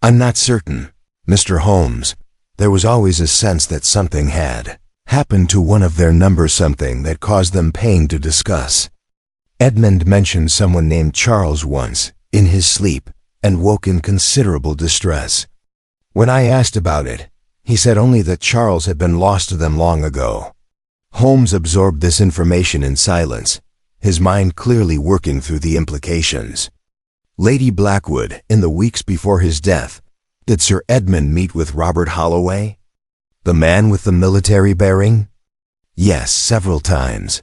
"I'm not certain, Mr. Holmes. There was always a sense that something had happened to one of their number, something that caused them pain to discuss. Edmund mentioned someone named Charles once, in his sleep, and woke in considerable distress. When I asked about it, he said only that Charles had been lost to them long ago." Holmes absorbed this information in silence, his mind clearly working through the implications. "Lady Blackwood, in the weeks before his death, did Sir Edmund meet with Robert Holloway? The man with the military bearing?" "Yes, several times."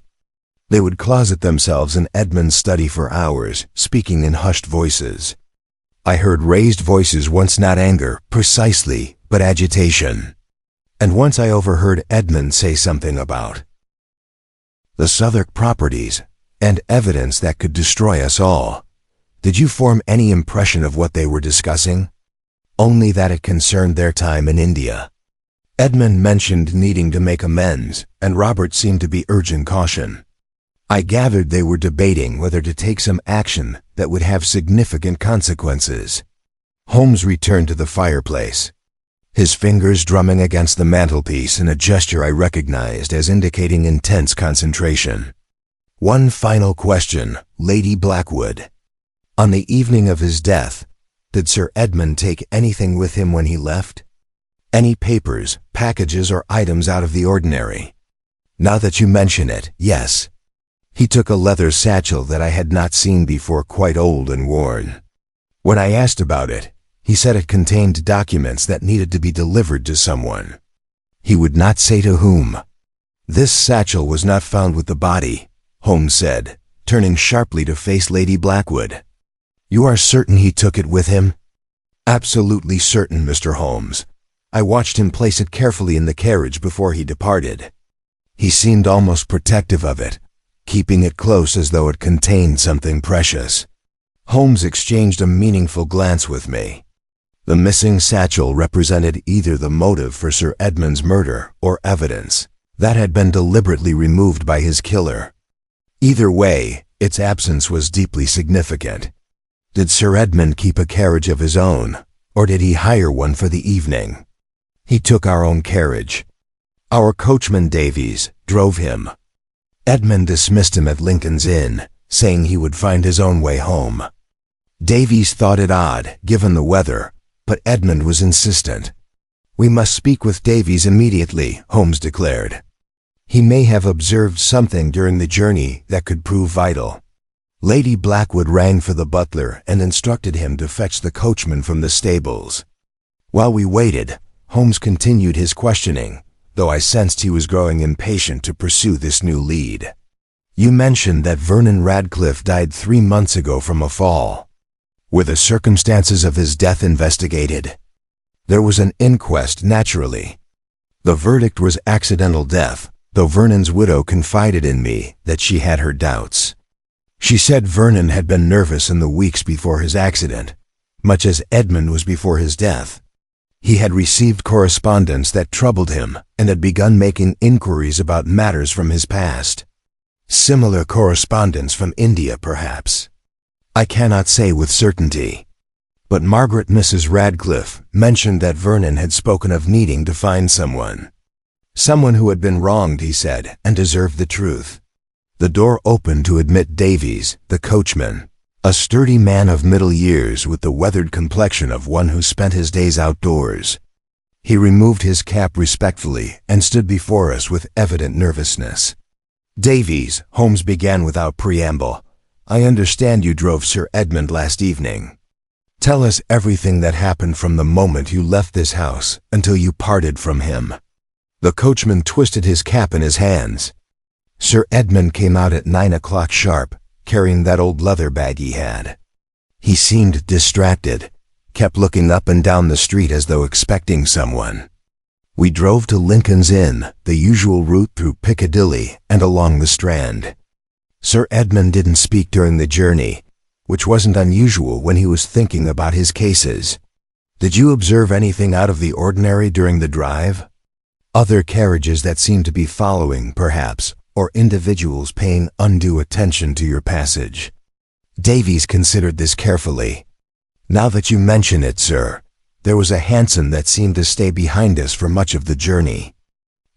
They would closet themselves in Edmund's study for hours, speaking in hushed voices. I heard raised voices once, not anger, precisely, but agitation. And once I overheard Edmund say something about the Southwark properties, and evidence that could destroy us all. Did you form any impression of what they were discussing? Only that it concerned their time in India. Edmund mentioned needing to make amends, and Robert seemed to be urging caution. I gathered they were debating whether to take some action that would have significant consequences. Holmes returned to the fireplace, his fingers drumming against the mantelpiece in a gesture I recognized as indicating intense concentration. One final question, Lady Blackwood. On the evening of his death, did Sir Edmund take anything with him when he left? Any papers, packages, or items out of the ordinary? Now that you mention it, yes. He took a leather satchel that I had not seen before, quite old and worn. When I asked about it, he said it contained documents that needed to be delivered to someone. He would not say to whom. This satchel was not found with the body, Holmes said, turning sharply to face Lady Blackwood. You are certain he took it with him? Absolutely certain, Mr. Holmes. I watched him place it carefully in the carriage before he departed. He seemed almost protective of it, keeping it close as though it contained something precious. Holmes exchanged a meaningful glance with me. The missing satchel represented either the motive for Sir Edmund's murder or evidence that had been deliberately removed by his killer. Either way, its absence was deeply significant. Did Sir Edmund keep a carriage of his own, or did he hire one for the evening? He took our own carriage. Our coachman Davies drove him. Edmund dismissed him at Lincoln's Inn, saying he would find his own way home. Davies thought it odd, given the weather, but Edmund was insistent. We must speak with Davies immediately, Holmes declared. He may have observed something during the journey that could prove vital. Lady Blackwood rang for the butler and instructed him to fetch the coachman from the stables. While we waited, Holmes continued his questioning, though I sensed he was growing impatient to pursue this new lead. You mentioned that Vernon Radcliffe died 3 months ago from a fall. Were the circumstances of his death investigated? There was an inquest, naturally. The verdict was accidental death, though Vernon's widow confided in me that she had her doubts. She said Vernon had been nervous in the weeks before his accident, much as Edmund was before his death. He had received correspondence that troubled him and had begun making inquiries about matters from his past. Similar correspondence from India, perhaps. I cannot say with certainty. But Margaret, Mrs. Radcliffe, mentioned that Vernon had spoken of needing to find someone. Someone who had been wronged, he said, and deserved the truth. The door opened to admit Davies, the coachman, a sturdy man of middle years with the weathered complexion of one who spent his days outdoors. He removed his cap respectfully and stood before us with evident nervousness. Davies, Holmes began without preamble, I understand you drove Sir Edmund last evening. Tell us everything that happened from the moment you left this house until you parted from him. The coachman twisted his cap in his hands. Sir Edmund came out at 9 o'clock sharp, carrying that old leather bag he had. He seemed distracted, kept looking up and down the street as though expecting someone. We drove to Lincoln's Inn, the usual route through Piccadilly and along the Strand. Sir Edmund didn't speak during the journey, which wasn't unusual when he was thinking about his cases. Did you observe anything out of the ordinary during the drive? Other carriages that seemed to be following, perhaps, or individuals paying undue attention to your passage? Davies considered this carefully. Now that you mention it, sir, there was a hansom that seemed to stay behind us for much of the journey.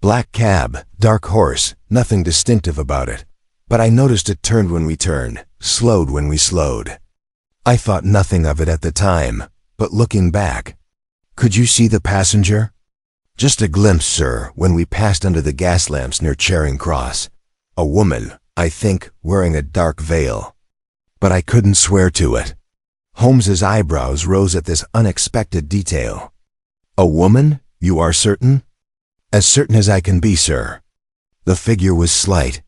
Black cab, dark horse, nothing distinctive about it, but I noticed it turned when we turned, slowed when we slowed. I thought nothing of it at the time, but looking back, could you see the passenger? Just a glimpse, sir, when we passed under the gas lamps near Charing Cross. A woman, I think, wearing a dark veil. But I couldn't swear to it. Holmes's eyebrows rose at this unexpected detail. A woman? You are certain? As certain as I can be, sir. The figure was slight,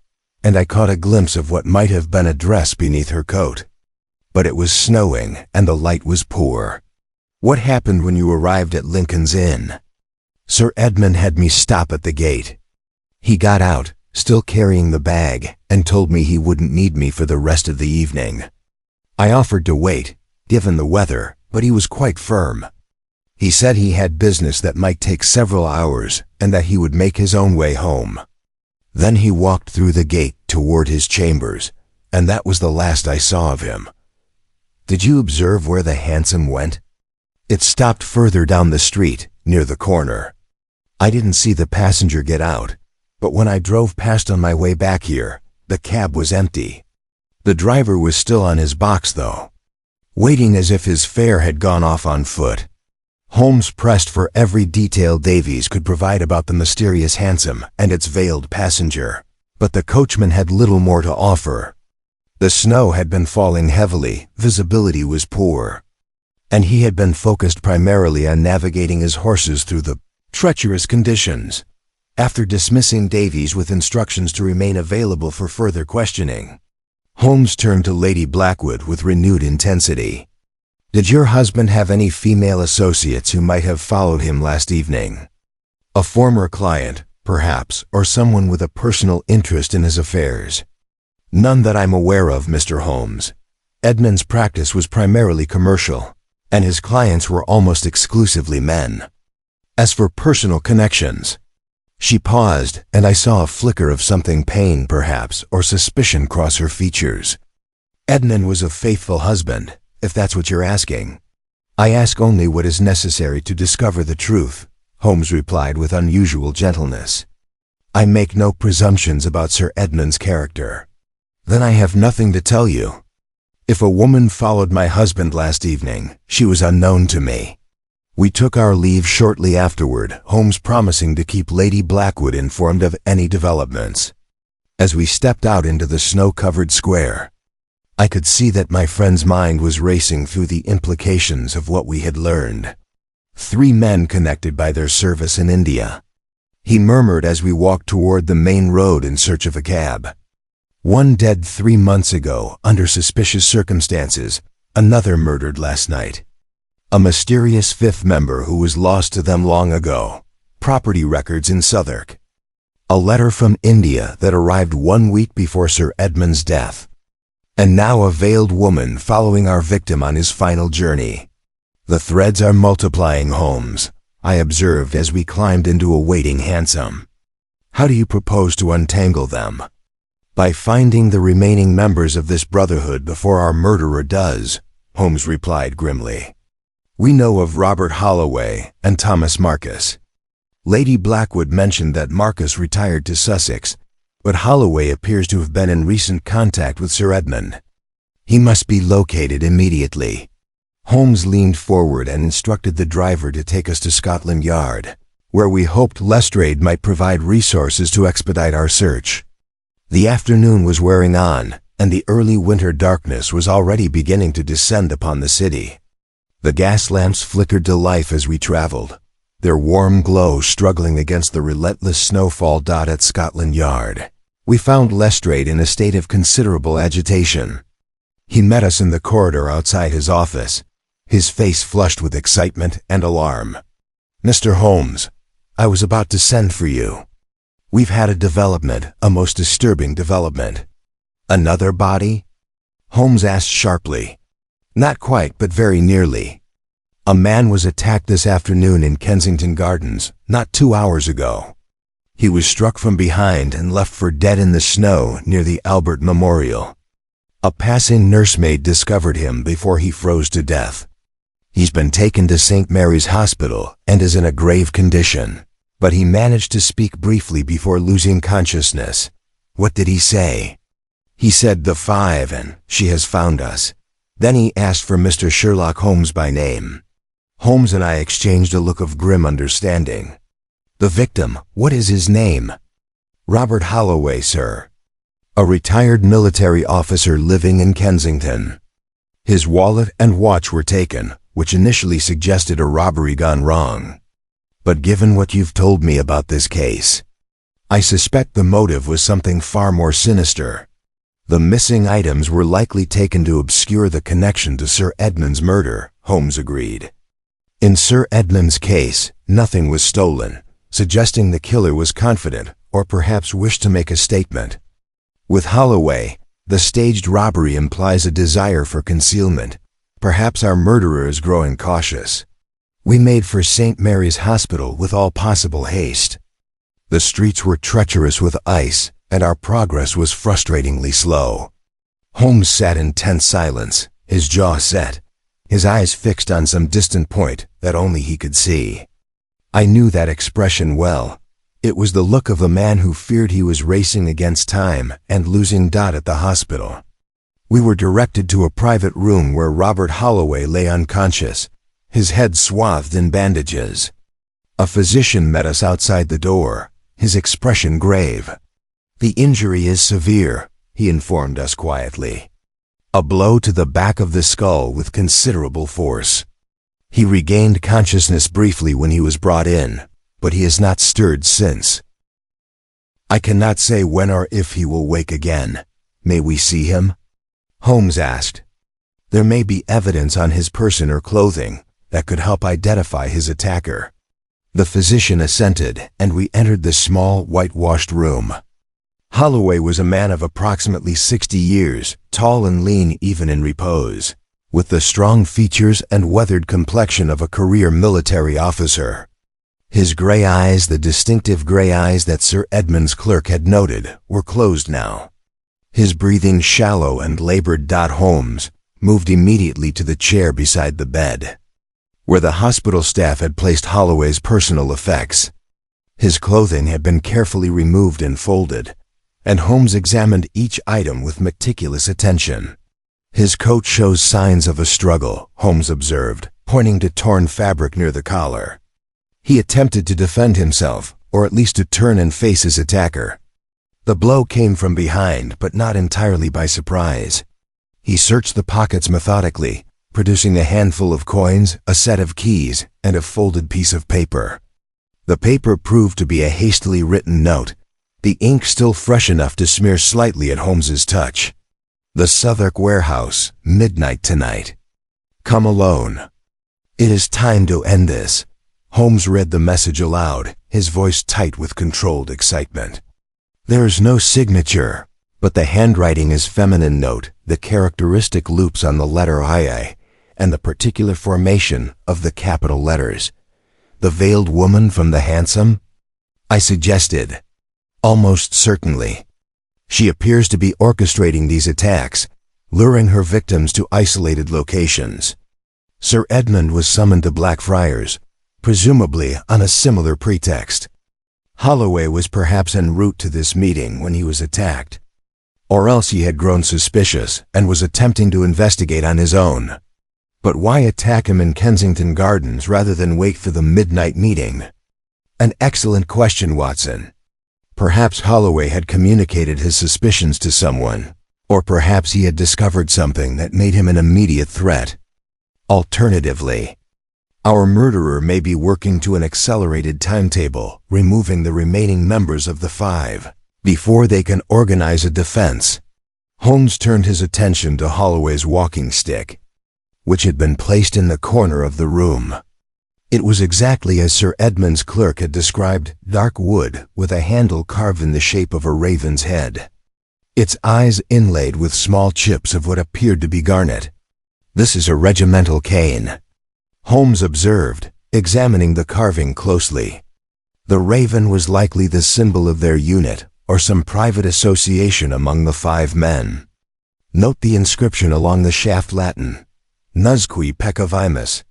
and I caught a glimpse of what might have been a dress beneath her coat. But it was snowing, and the light was poor. What happened when you arrived at Lincoln's Inn? Sir Edmund had me stop at the gate. He got out, still carrying the bag, and told me he wouldn't need me for the rest of the evening. I offered to wait, given the weather, but he was quite firm. He said he had business that might take several hours, and that he would make his own way home. Then he walked through the gate toward his chambers, and that was the last I saw of him. Did you observe where the hansom went? It stopped further down the street, near the corner. I didn't see the passenger get out, but when I drove past on my way back here, the cab was empty. The driver was still on his box, though, waiting as if his fare had gone off on foot. Holmes pressed for every detail Davies could provide about the mysterious hansom and its veiled passenger, but the coachman had little more to offer. The snow had been falling heavily, visibility was poor, and he had been focused primarily on navigating his horses through the treacherous conditions. After dismissing Davies with instructions to remain available for further questioning, Holmes turned to Lady Blackwood with renewed intensity. Did your husband have any female associates who might have followed him last evening? A former client, perhaps, or someone with a personal interest in his affairs? None that I'm aware of, Mr. Holmes. Edmund's practice was primarily commercial, and his clients were almost exclusively men. As for personal connections, she paused, and I saw a flicker of something pain, perhaps, or suspicion cross her features. Edmund was a faithful husband, if that's what you're asking. I ask only what is necessary to discover the truth, Holmes replied with unusual gentleness. I make no presumptions about Sir Edmund's character. Then I have nothing to tell you. If a woman followed my husband last evening, she was unknown to me. We took our leave shortly afterward, Holmes promising to keep Lady Blackwood informed of any developments. As we stepped out into the snow-covered square, I could see that my friend's mind was racing through the implications of what we had learned. 3 men connected by their service in India. He murmured as we walked toward the main road in search of a cab. 1 dead 3 months ago, under suspicious circumstances, another murdered last night. A mysterious 5th member who was lost to them long ago. Property records in Southwark. A letter from India that arrived 1 week before Sir Edmund's death. And now a veiled woman following our victim on his final journey. The threads are multiplying, Holmes, I observed as we climbed into a waiting hansom. How do you propose to untangle them? By finding the remaining members of this brotherhood before our murderer does, Holmes replied grimly. We know of Robert Holloway and Thomas Marcus. Lady Blackwood mentioned that Marcus retired to Sussex, but Holloway appears to have been in recent contact with Sir Edmund. He must be located immediately. Holmes leaned forward and instructed the driver to take us to Scotland Yard, where we hoped Lestrade might provide resources to expedite our search. The afternoon was wearing on, and the early winter darkness was already beginning to descend upon the city. The gas lamps flickered to life as we traveled, their warm glow struggling against the relentless snowfall dot at Scotland Yard. We found Lestrade in a state of considerable agitation. He met us in the corridor outside his office, his face flushed with excitement and alarm. Mr. Holmes, I was about to send for you. We've had a development, a most disturbing development. Another body? Holmes asked sharply. Not quite, but very nearly. A man was attacked this afternoon in Kensington Gardens, not 2 hours ago. He was struck from behind and left for dead in the snow near the Albert Memorial. A passing nursemaid discovered him before he froze to death. He's been taken to St. Mary's Hospital and is in a grave condition, but he managed to speak briefly before losing consciousness. What did he say? He said the 5 and she has found us. Then he asked for Mr. Sherlock Holmes by name. Holmes and I exchanged a look of grim understanding. The victim, what is his name? Robert Holloway, sir. A retired military officer living in Kensington. His wallet and watch were taken, which initially suggested a robbery gone wrong. But given what you've told me about this case, I suspect the motive was something far more sinister. The missing items were likely taken to obscure the connection to Sir Edmund's murder, Holmes agreed. In Sir Edmund's case, nothing was stolen, suggesting the killer was confident or perhaps wished to make a statement. With Holloway, the staged robbery implies a desire for concealment. Perhaps our murderer is growing cautious. We made for St. Mary's Hospital with all possible haste. The streets were treacherous with ice, and our progress was frustratingly slow. Holmes sat in tense silence, his jaw set, his eyes fixed on some distant point that only he could see. I knew that expression well. It was the look of a man who feared he was racing against time and losing Dot at the hospital. We were directed to a private room where Robert Holloway lay unconscious, his head swathed in bandages. A physician met us outside the door, his expression grave. "The injury is severe," he informed us quietly. "A blow to the back of the skull with considerable force. He regained consciousness briefly when he was brought in, but he has not stirred since. I cannot say when or if he will wake again. May we see him?" Holmes asked. "There may be evidence on his person or clothing that could help identify his attacker." The physician assented, and we entered the small, whitewashed room. Holloway was a man of approximately 60 years, tall and lean even in repose, with the strong features and weathered complexion of a career military officer. His gray eyes, the distinctive gray eyes that Sir Edmund's clerk had noted, were closed now. His breathing shallow and labored. Holmes moved immediately to the chair beside the bed, where the hospital staff had placed Holloway's personal effects. His clothing had been carefully removed and folded, and Holmes examined each item with meticulous attention. "His coat shows signs of a struggle," Holmes observed, pointing to torn fabric near the collar. "He attempted to defend himself, or at least to turn and face his attacker. The blow came from behind, but not entirely by surprise." He searched the pockets methodically, producing a handful of coins, a set of keys, and a folded piece of paper. The paper proved to be a hastily written note, the ink still fresh enough to smear slightly at Holmes's touch. "The Southwark Warehouse, midnight tonight. Come alone. It is time to end this." Holmes read the message aloud, his voice tight with controlled excitement. "There is no signature, but the handwriting is feminine. Note the characteristic loops on the letter I and the particular formation of the capital letters. The veiled woman from the hansom?" I suggested. "Almost certainly. She appears to be orchestrating these attacks, luring her victims to isolated locations. Sir Edmund was summoned to Blackfriars, presumably on a similar pretext. Holloway was perhaps en route to this meeting when he was attacked. Or else he had grown suspicious and was attempting to investigate on his own. But why attack him in Kensington Gardens rather than wait for the midnight meeting? An excellent question, Watson. Perhaps Holloway had communicated his suspicions to someone, or perhaps he had discovered something that made him an immediate threat. Alternatively, our murderer may be working to an accelerated timetable, removing the remaining members of the five before they can organize a defense. Holmes turned his attention to Holloway's walking stick, which had been placed in the corner of the room. It was exactly as Sir Edmund's clerk had described, dark wood with a handle carved in the shape of a raven's head, its eyes inlaid with small chips of what appeared to be garnet. "This is a regimental cane," Holmes observed, examining the carving closely. The raven was likely the symbol of their unit, or some private association among the 5 men. Note the inscription along the shaft: Latin, Nusque peccavimus,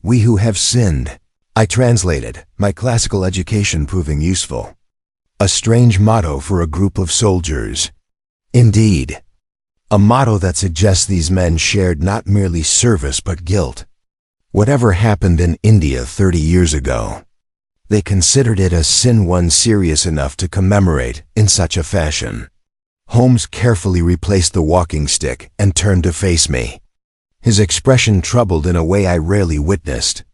we who have sinned. I translated, my classical education proving useful. A strange motto for a group of soldiers. Indeed, a motto that suggests these men shared not merely service but guilt. Whatever happened in India 30 years ago, they considered it a sin, one serious enough to commemorate in such a fashion. Holmes carefully replaced the walking stick and turned to face me, his expression troubled in a way I rarely witnessed.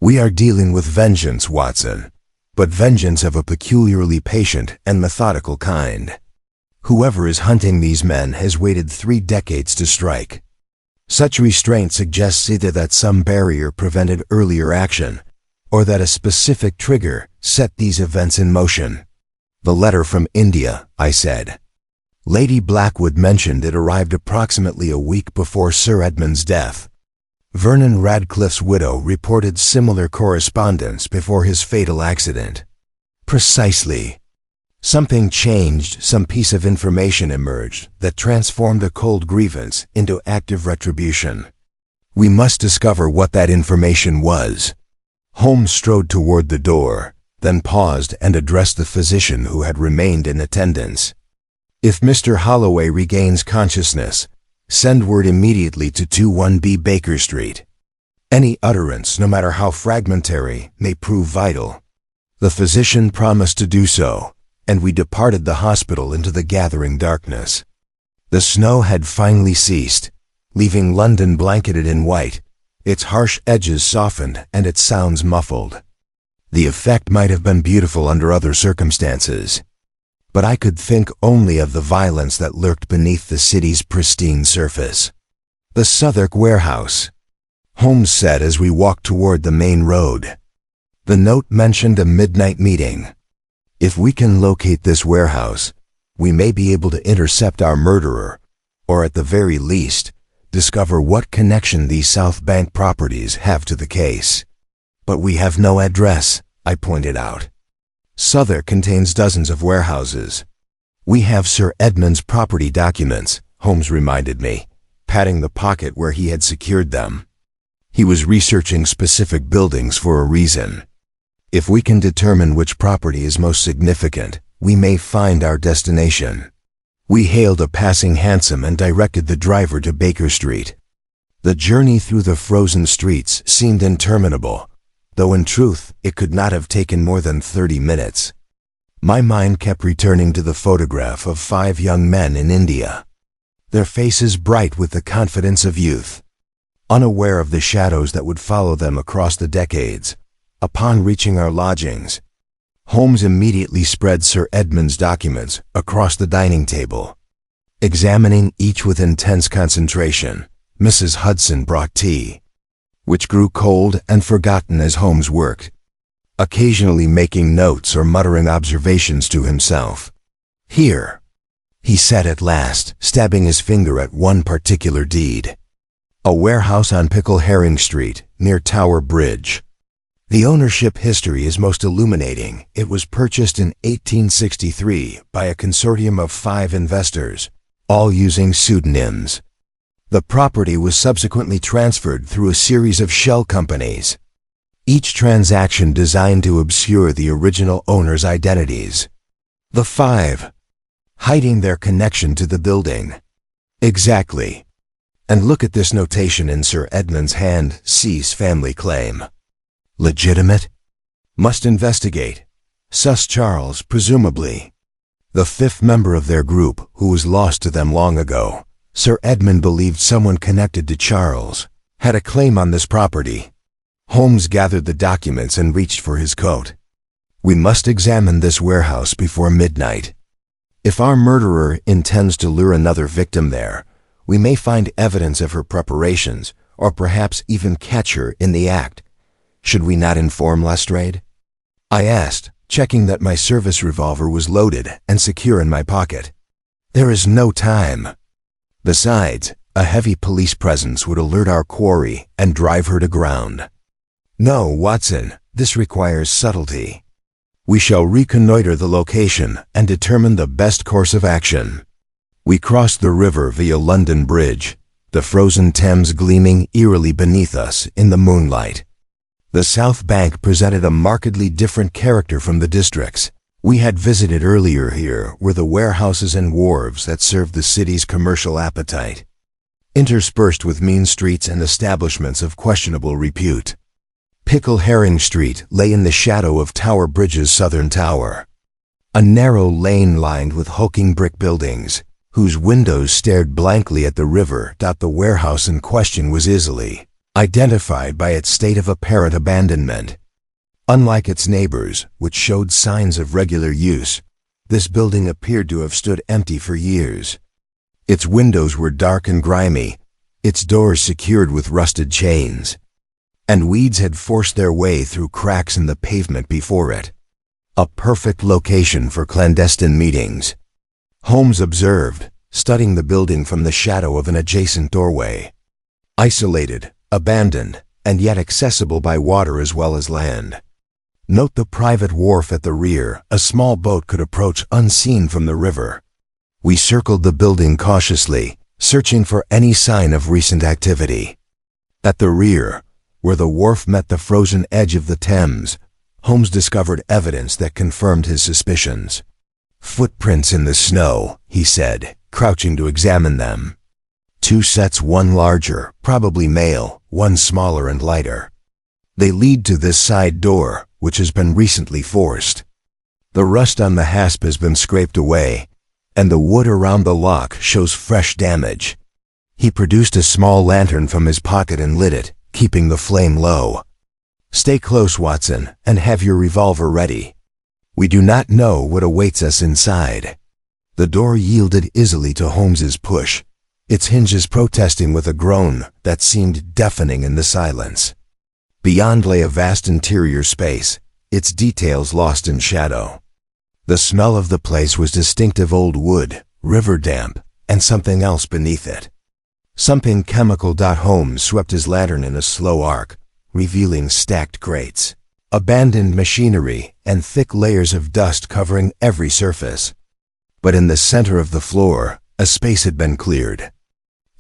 "We are dealing with vengeance, Watson. but vengeance of a peculiarly patient and methodical kind. Whoever is hunting these men has waited 3 decades to strike. Such restraint suggests either that some barrier prevented earlier action, or that a specific trigger set these events in motion. The letter from India, I said. Lady Blackwood mentioned it arrived approximately a week before Sir Edmund's death. Vernon Radcliffe's widow reported similar correspondence before his fatal accident. Precisely. Something changed, some piece of information emerged that transformed a cold grievance into active retribution. We must discover what that information was. Holmes strode toward the door, then paused and addressed the physician who had remained in attendance. If Mr. Holloway regains consciousness, send word immediately to 21B Baker Street. Any utterance, no matter how fragmentary, may prove vital. The physician promised to do so, and we departed the hospital into the gathering darkness. The snow had finally ceased, leaving London blanketed in white, its harsh edges softened and its sounds muffled. The effect might have been beautiful under other circumstances, but I could think only of the violence that lurked beneath the city's pristine surface. The Southwark warehouse, Holmes said as we walked toward the main road. The note mentioned a midnight meeting. If we can locate this warehouse, we may be able to intercept our murderer, or at the very least, discover what connection these South Bank properties have to the case. But we have no address, I pointed out. Southwark contains dozens of warehouses. We have Sir Edmund's property documents, Holmes reminded me, patting the pocket where he had secured them. He was researching specific buildings for a reason. If we can determine which property is most significant, we may find our destination. We hailed a passing hansom and directed the driver to Baker Street. The journey through the frozen streets seemed interminable, though in truth it could not have taken more than 30 minutes. My mind kept returning to the photograph of 5 young men in India, their faces bright with the confidence of youth. Unaware of the shadows that would follow them across the decades, upon reaching our lodgings, Holmes immediately spread Sir Edmund's documents across the dining table. Examining each with intense concentration, Mrs. Hudson brought tea, which grew cold and forgotten as Holmes worked, occasionally making notes or muttering observations to himself. Here, he said at last, stabbing his finger at one particular deed. A warehouse on Pickle Herring Street, near Tower Bridge. The ownership history is most illuminating. It was purchased in 1863 by a consortium of 5 investors, all using pseudonyms. The property was subsequently transferred through a series of shell companies, each transaction designed to obscure the original owners' identities. The 5, hiding their connection to the building. Exactly. And look at this notation in Sir Edmund's hand, cease family claim. Legitimate? Must investigate. Sus Charles, presumably. The 5th member of their group, who was lost to them long ago. Sir Edmund believed someone connected to Charles had a claim on this property. Holmes gathered the documents and reached for his coat. We must examine this warehouse before midnight. If our murderer intends to lure another victim there, we may find evidence of her preparations, or perhaps even catch her in the act. Should we not inform Lestrade? I asked, checking that my service revolver was loaded and secure in my pocket. There is no time. Besides, a heavy police presence would alert our quarry and drive her to ground. No, Watson, this requires subtlety. We shall reconnoiter the location and determine the best course of action. We crossed the river via London Bridge, the frozen Thames gleaming eerily beneath us in the moonlight. The South Bank presented a markedly different character from the districts we had visited earlier. Here were the warehouses and wharves that served the city's commercial appetite, interspersed with mean streets and establishments of questionable repute. Pickle Herring Street lay in the shadow of Tower Bridge's southern tower, a narrow lane lined with hulking brick buildings, whose windows stared blankly at the river. The warehouse in question was easily identified by its state of apparent abandonment. Unlike its neighbors, which showed signs of regular use, this building appeared to have stood empty for years. Its windows were dark and grimy, its doors secured with rusted chains, and weeds had forced their way through cracks in the pavement before it. A perfect location for clandestine meetings, Holmes observed, studying the building from the shadow of an adjacent doorway. Isolated, abandoned, and yet accessible by water as well as land. Note the private wharf at the rear. A small boat could approach unseen from the river. We circled the building cautiously, searching for any sign of recent activity. At the rear, where the wharf met the frozen edge of the Thames, Holmes discovered evidence that confirmed his suspicions. Footprints in the snow, he said, crouching to examine them. 2 sets, one larger, probably male, one smaller and lighter. They lead to this side door, which has been recently forced. The rust on the hasp has been scraped away, and the wood around the lock shows fresh damage. He produced a small lantern from his pocket and lit it, keeping the flame low. Stay close, Watson, and have your revolver ready. We do not know what awaits us inside. The door yielded easily to Holmes's push, its hinges protesting with a groan that seemed deafening in the silence. Beyond lay a vast interior space, its details lost in shadow. The smell of the place was distinctive: old wood, river damp, and something else beneath it. Something chemical. Holmes swept his lantern in a slow arc, revealing stacked crates, abandoned machinery, and thick layers of dust covering every surface. But in the center of the floor, a space had been cleared.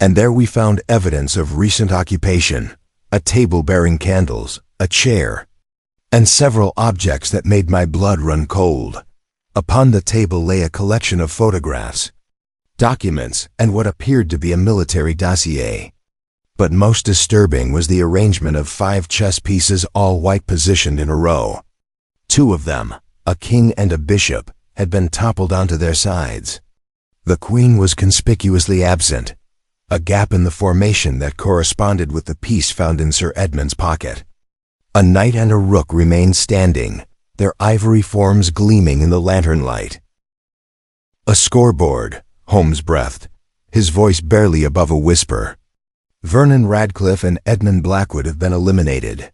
And there we found evidence of recent occupation: a table bearing candles, a chair, and several objects that made my blood run cold. Upon the table lay a collection of photographs, documents, and what appeared to be a military dossier. But most disturbing was the arrangement of 5 chess pieces, all white, positioned in a row. 2 of them, a king and a bishop, had been toppled onto their sides. The queen was conspicuously absent, a gap in the formation that corresponded with the piece found in Sir Edmund's pocket. A knight and a rook remained standing, their ivory forms gleaming in the lantern light. A scoreboard, Holmes breathed, his voice barely above a whisper. Vernon Radcliffe and Edmund Blackwood have been eliminated.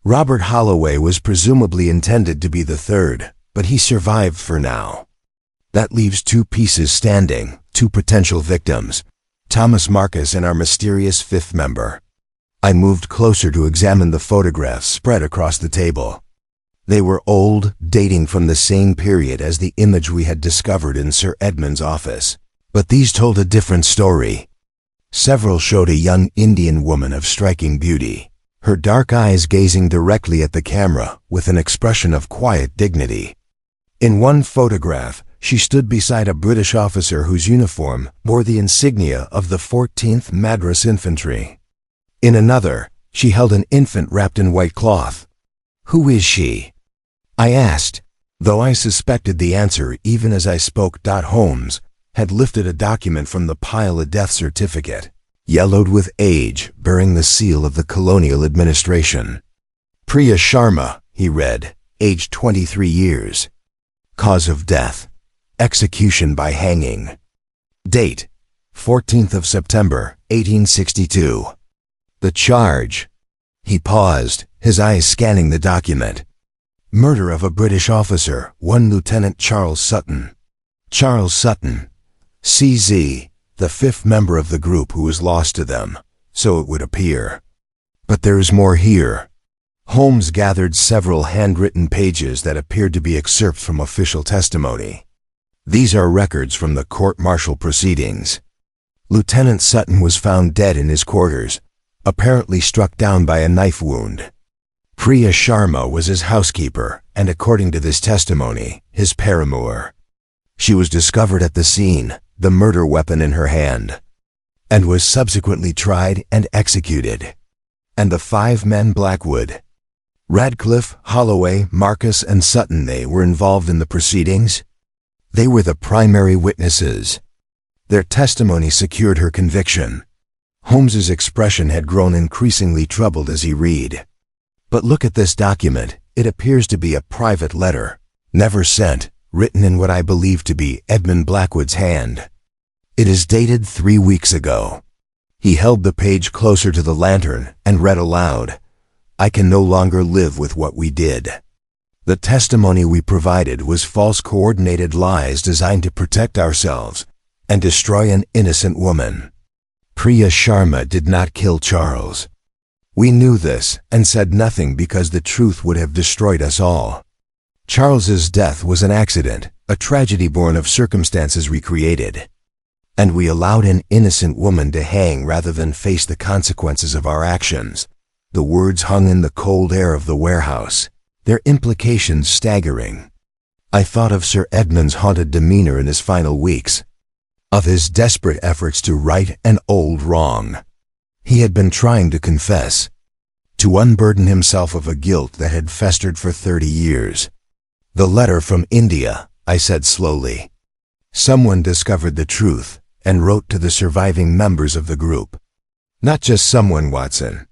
Robert Holloway was presumably intended to be the third, but he survived for now. That leaves 2 pieces standing, 2 potential victims, Thomas Marcus and our mysterious 5th member. I moved closer to examine the photographs spread across the table. They were old, dating from the same period as the image we had discovered in Sir Edmund's office. But these told a different story. Several showed a young Indian woman of striking beauty, her dark eyes gazing directly at the camera with an expression of quiet dignity. In one photograph, she stood beside a British officer whose uniform bore the insignia of the 14th Madras Infantry. In another, she held an infant wrapped in white cloth. "Who is she?" I asked, though I suspected the answer even as I spoke. Holmes had lifted a document from the pile, a death certificate, yellowed with age, bearing the seal of the colonial administration. "Priya Sharma," he read, "aged 23 years. Cause of death: execution by hanging. Date: 14th of September, 1862. The charge." He paused, his eyes scanning the document. "Murder of a British officer, one Lieutenant Charles Sutton. Charles Sutton, CZ, the 5th member of the group who was lost to them, so it would appear. But there is more here." Holmes gathered several handwritten pages that appeared to be excerpts from official testimony. These are records from the court-martial proceedings. Lieutenant Sutton was found dead in his quarters, apparently struck down by a knife wound. Priya Sharma was his housekeeper and, according to this testimony, his paramour. She was discovered at the scene, the murder weapon in her hand, and was subsequently tried and executed. And the 5 men: Blackwood, Radcliffe, Holloway, Marcus, and Sutton, they were involved in the proceedings. They were the primary witnesses. Their testimony secured her conviction. Holmes's expression had grown increasingly troubled as he read. "But look at this document. It appears to be a private letter, never sent, written in what I believe to be Edmund Blackwood's hand. It is dated 3 weeks ago. He held the page closer to the lantern and read aloud, "I can no longer live with what we did." The testimony we provided was false coordinated lies designed to protect ourselves and destroy an innocent woman. Priya Sharma did not kill Charles. We knew this and said nothing because the truth would have destroyed us all. Charles's death was an accident, a tragedy born of circumstances recreated. And we allowed an innocent woman to hang rather than face the consequences of our actions. The words hung in the cold air of the warehouse, their implications staggering. I thought of Sir Edmund's haunted demeanor in his final weeks, of his desperate efforts to right an old wrong. He had been trying to confess, to unburden himself of a guilt that had festered for 30 years. "The letter from India," I said slowly. "Someone discovered the truth and wrote to the surviving members of the group. Not just someone, Watson.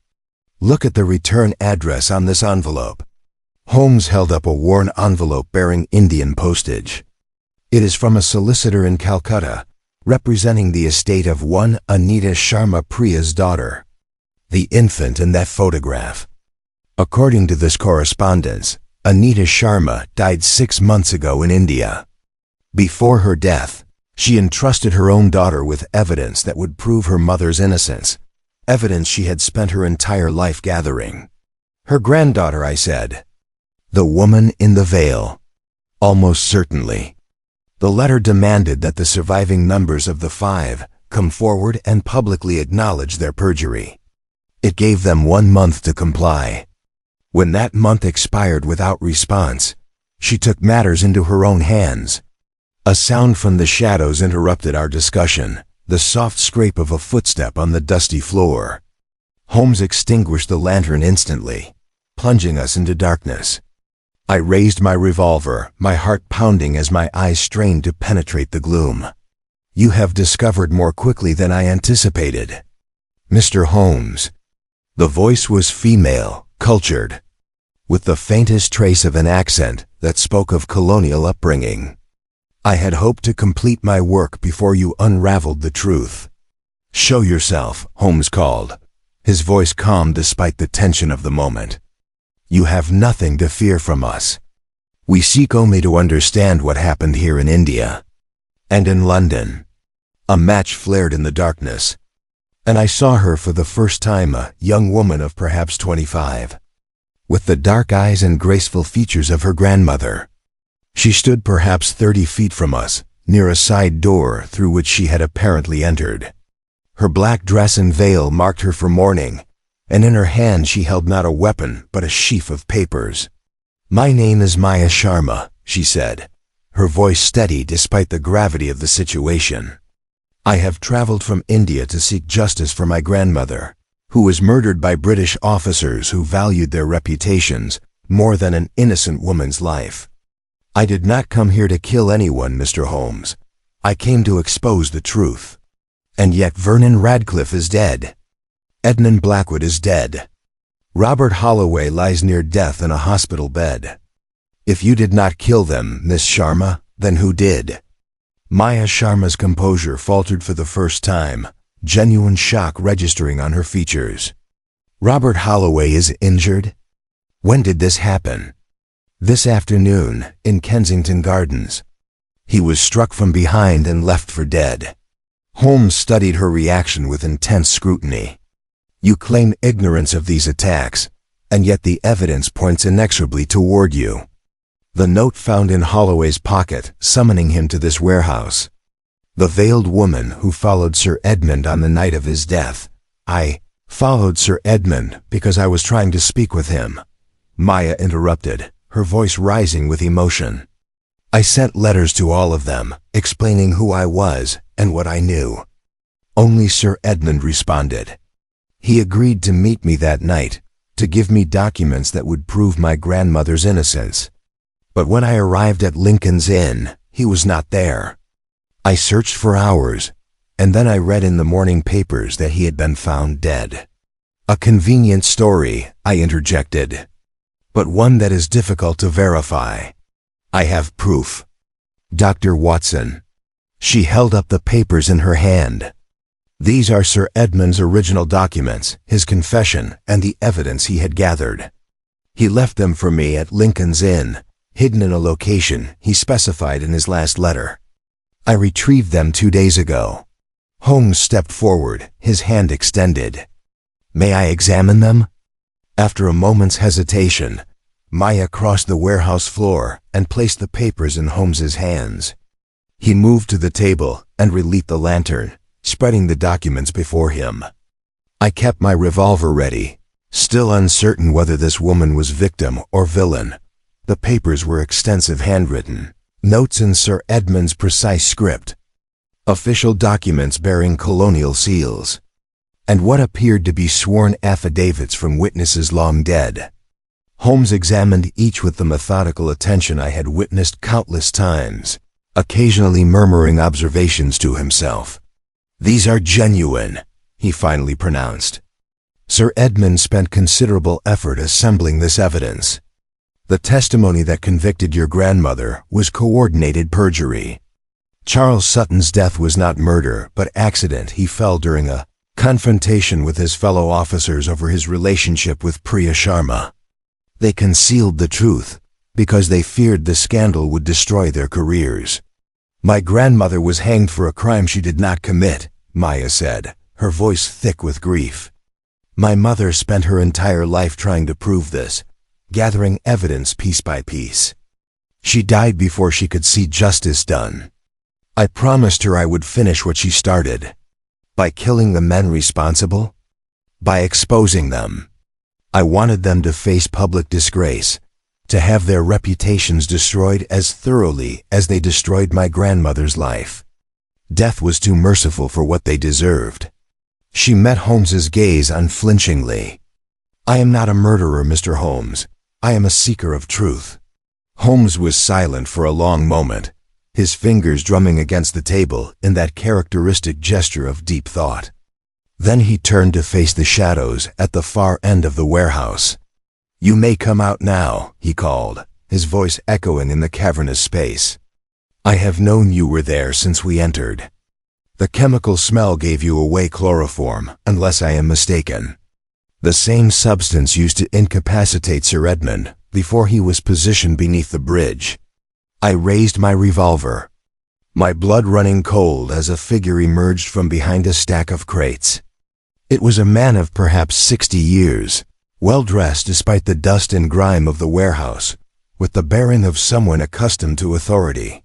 Look at the return address on this envelope." Holmes held up a worn envelope bearing Indian postage. "It is from a solicitor in Calcutta, representing the estate of one Anita Sharma, Priya's daughter. The infant in that photograph. According to this correspondence, Anita Sharma died 6 months ago in India. Before her death, she entrusted her own daughter with evidence that would prove her mother's innocence, evidence she had spent her entire life gathering." "Her granddaughter," I said. "The woman in the veil." "Almost certainly." The letter demanded that the surviving members of the 5 come forward and publicly acknowledge their perjury. It gave them 1 month to comply. When that month expired without response, she took matters into her own hands. A sound from the shadows interrupted our discussion, the soft scrape of a footstep on the dusty floor. Holmes extinguished the lantern instantly, plunging us into darkness. I raised my revolver, my heart pounding as my eyes strained to penetrate the gloom. "You have discovered more quickly than I anticipated, Mr. Holmes." The voice was female, cultured, with the faintest trace of an accent that spoke of colonial upbringing. "I had hoped to complete my work before you unraveled the truth." "Show yourself," Holmes called, his voice calm despite the tension of the moment. "You have nothing to fear from us. We seek only to understand what happened here in India and in London." A match flared in the darkness, and I saw her for the first time, a young woman of perhaps 25, with the dark eyes and graceful features of her grandmother. She stood perhaps 30 feet from us, near a side door through which she had apparently entered. Her black dress and veil marked her for mourning, and in her hand she held not a weapon but a sheaf of papers. "My name is Maya Sharma," she said, her voice steady despite the gravity of the situation. "I have traveled from India to seek justice for my grandmother, who was murdered by British officers who valued their reputations more than an innocent woman's life. I did not come here to kill anyone, Mr. Holmes. I came to expose the truth. And yet Vernon Radcliffe is dead. Edmund Blackwood is dead. Robert Holloway lies near death in a hospital bed. If you did not kill them, Miss Sharma, then who did?" Maya Sharma's composure faltered for the first time, genuine shock registering on her features. "Robert Holloway is injured? When did this happen?" "This afternoon, in Kensington Gardens. He was struck from behind and left for dead." Holmes studied her reaction with intense scrutiny. "You claim ignorance of these attacks, and yet the evidence points inexorably toward you. The note found in Holloway's pocket, summoning him to this warehouse. The veiled woman who followed Sir Edmund on the night of his death. I followed Sir Edmund because I was trying to speak with him," Maya interrupted, her voice rising with emotion. "I sent letters to all of them, explaining who I was and what I knew. Only Sir Edmund responded. He agreed to meet me that night, to give me documents that would prove my grandmother's innocence. But when I arrived at Lincoln's Inn, he was not there. I searched for hours, and then I read in the morning papers that he had been found dead." "A convenient story," I interjected. but one that is difficult to verify. I have proof. Dr. Watson. She held up the papers in her hand. These are Sir Edmund's original documents, his confession, and the evidence he had gathered. He left them for me at Lincoln's Inn, hidden in a location he specified in his last letter. I retrieved them 2 days ago. Holmes stepped forward, his hand extended. May I examine them? After a moment's hesitation, Maya crossed the warehouse floor and placed the papers in Holmes's hands. He moved to the table and relit the lantern, spreading the documents before him. I kept my revolver ready, still uncertain whether this woman was victim or villain. The papers were extensive handwritten, notes in Sir Edmund's precise script, official documents bearing colonial seals, and what appeared to be sworn affidavits from witnesses long dead. Holmes examined each with the methodical attention I had witnessed countless times, occasionally murmuring observations to himself. These are genuine, he finally pronounced. Sir Edmund spent considerable effort assembling this evidence. The testimony that convicted your grandmother was coordinated perjury. Charles Sutton's death was not murder, but accident. He fell during a confrontation with his fellow officers over his relationship with Priya Sharma. They concealed the truth because they feared the scandal would destroy their careers. My grandmother was hanged for a crime she did not commit, Maya said, her voice thick with grief. My mother spent her entire life trying to prove this, gathering evidence piece by piece. She died before she could see justice done. I promised her I would finish what she started. By killing the men responsible? By exposing them. I wanted them to face public disgrace, to have their reputations destroyed as thoroughly as they destroyed my grandmother's life. Death was too merciful for what they deserved. She met Holmes's gaze unflinchingly. I am not a murderer, Mr. Holmes. I am a seeker of truth. Holmes was silent for a long moment, his fingers drumming against the table in that characteristic gesture of deep thought. Then he turned to face the shadows at the far end of the warehouse. You may come out now, he called, his voice echoing in the cavernous space. I have known you were there since we entered. The chemical smell gave you away, chloroform, unless I am mistaken. The same substance used to incapacitate Sir Edmund before he was positioned beneath the bridge. I raised my revolver, my blood running cold as a figure emerged from behind a stack of crates. It was a man of perhaps 60 years, well-dressed despite the dust and grime of the warehouse, with the bearing of someone accustomed to authority.